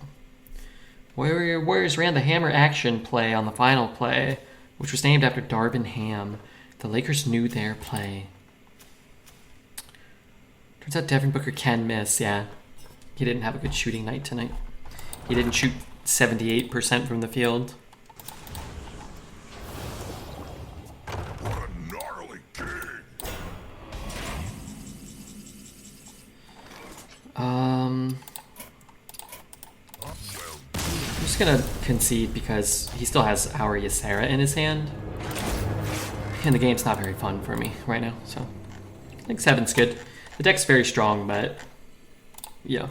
Warriors ran the hammer action play on the final play, which was named after Darvin Ham. The Lakers knew their play. Turns out Devin Booker can miss, yeah. He didn't have a good shooting night tonight. He didn't shoot 78% from the field. What a gnarly king! I'm just gonna concede because he still has our Ysera in his hand. And the game's not very fun for me right now, so I think 7's good. The deck's very strong, but yeah.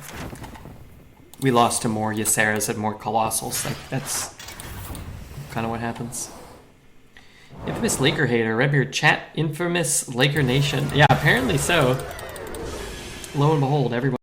We lost to more Yseras and more Colossals. Like, that's kind of what happens. Infamous Laker hater, Redbeard chat, infamous Laker Nation. Yeah, apparently so. Lo and behold, everyone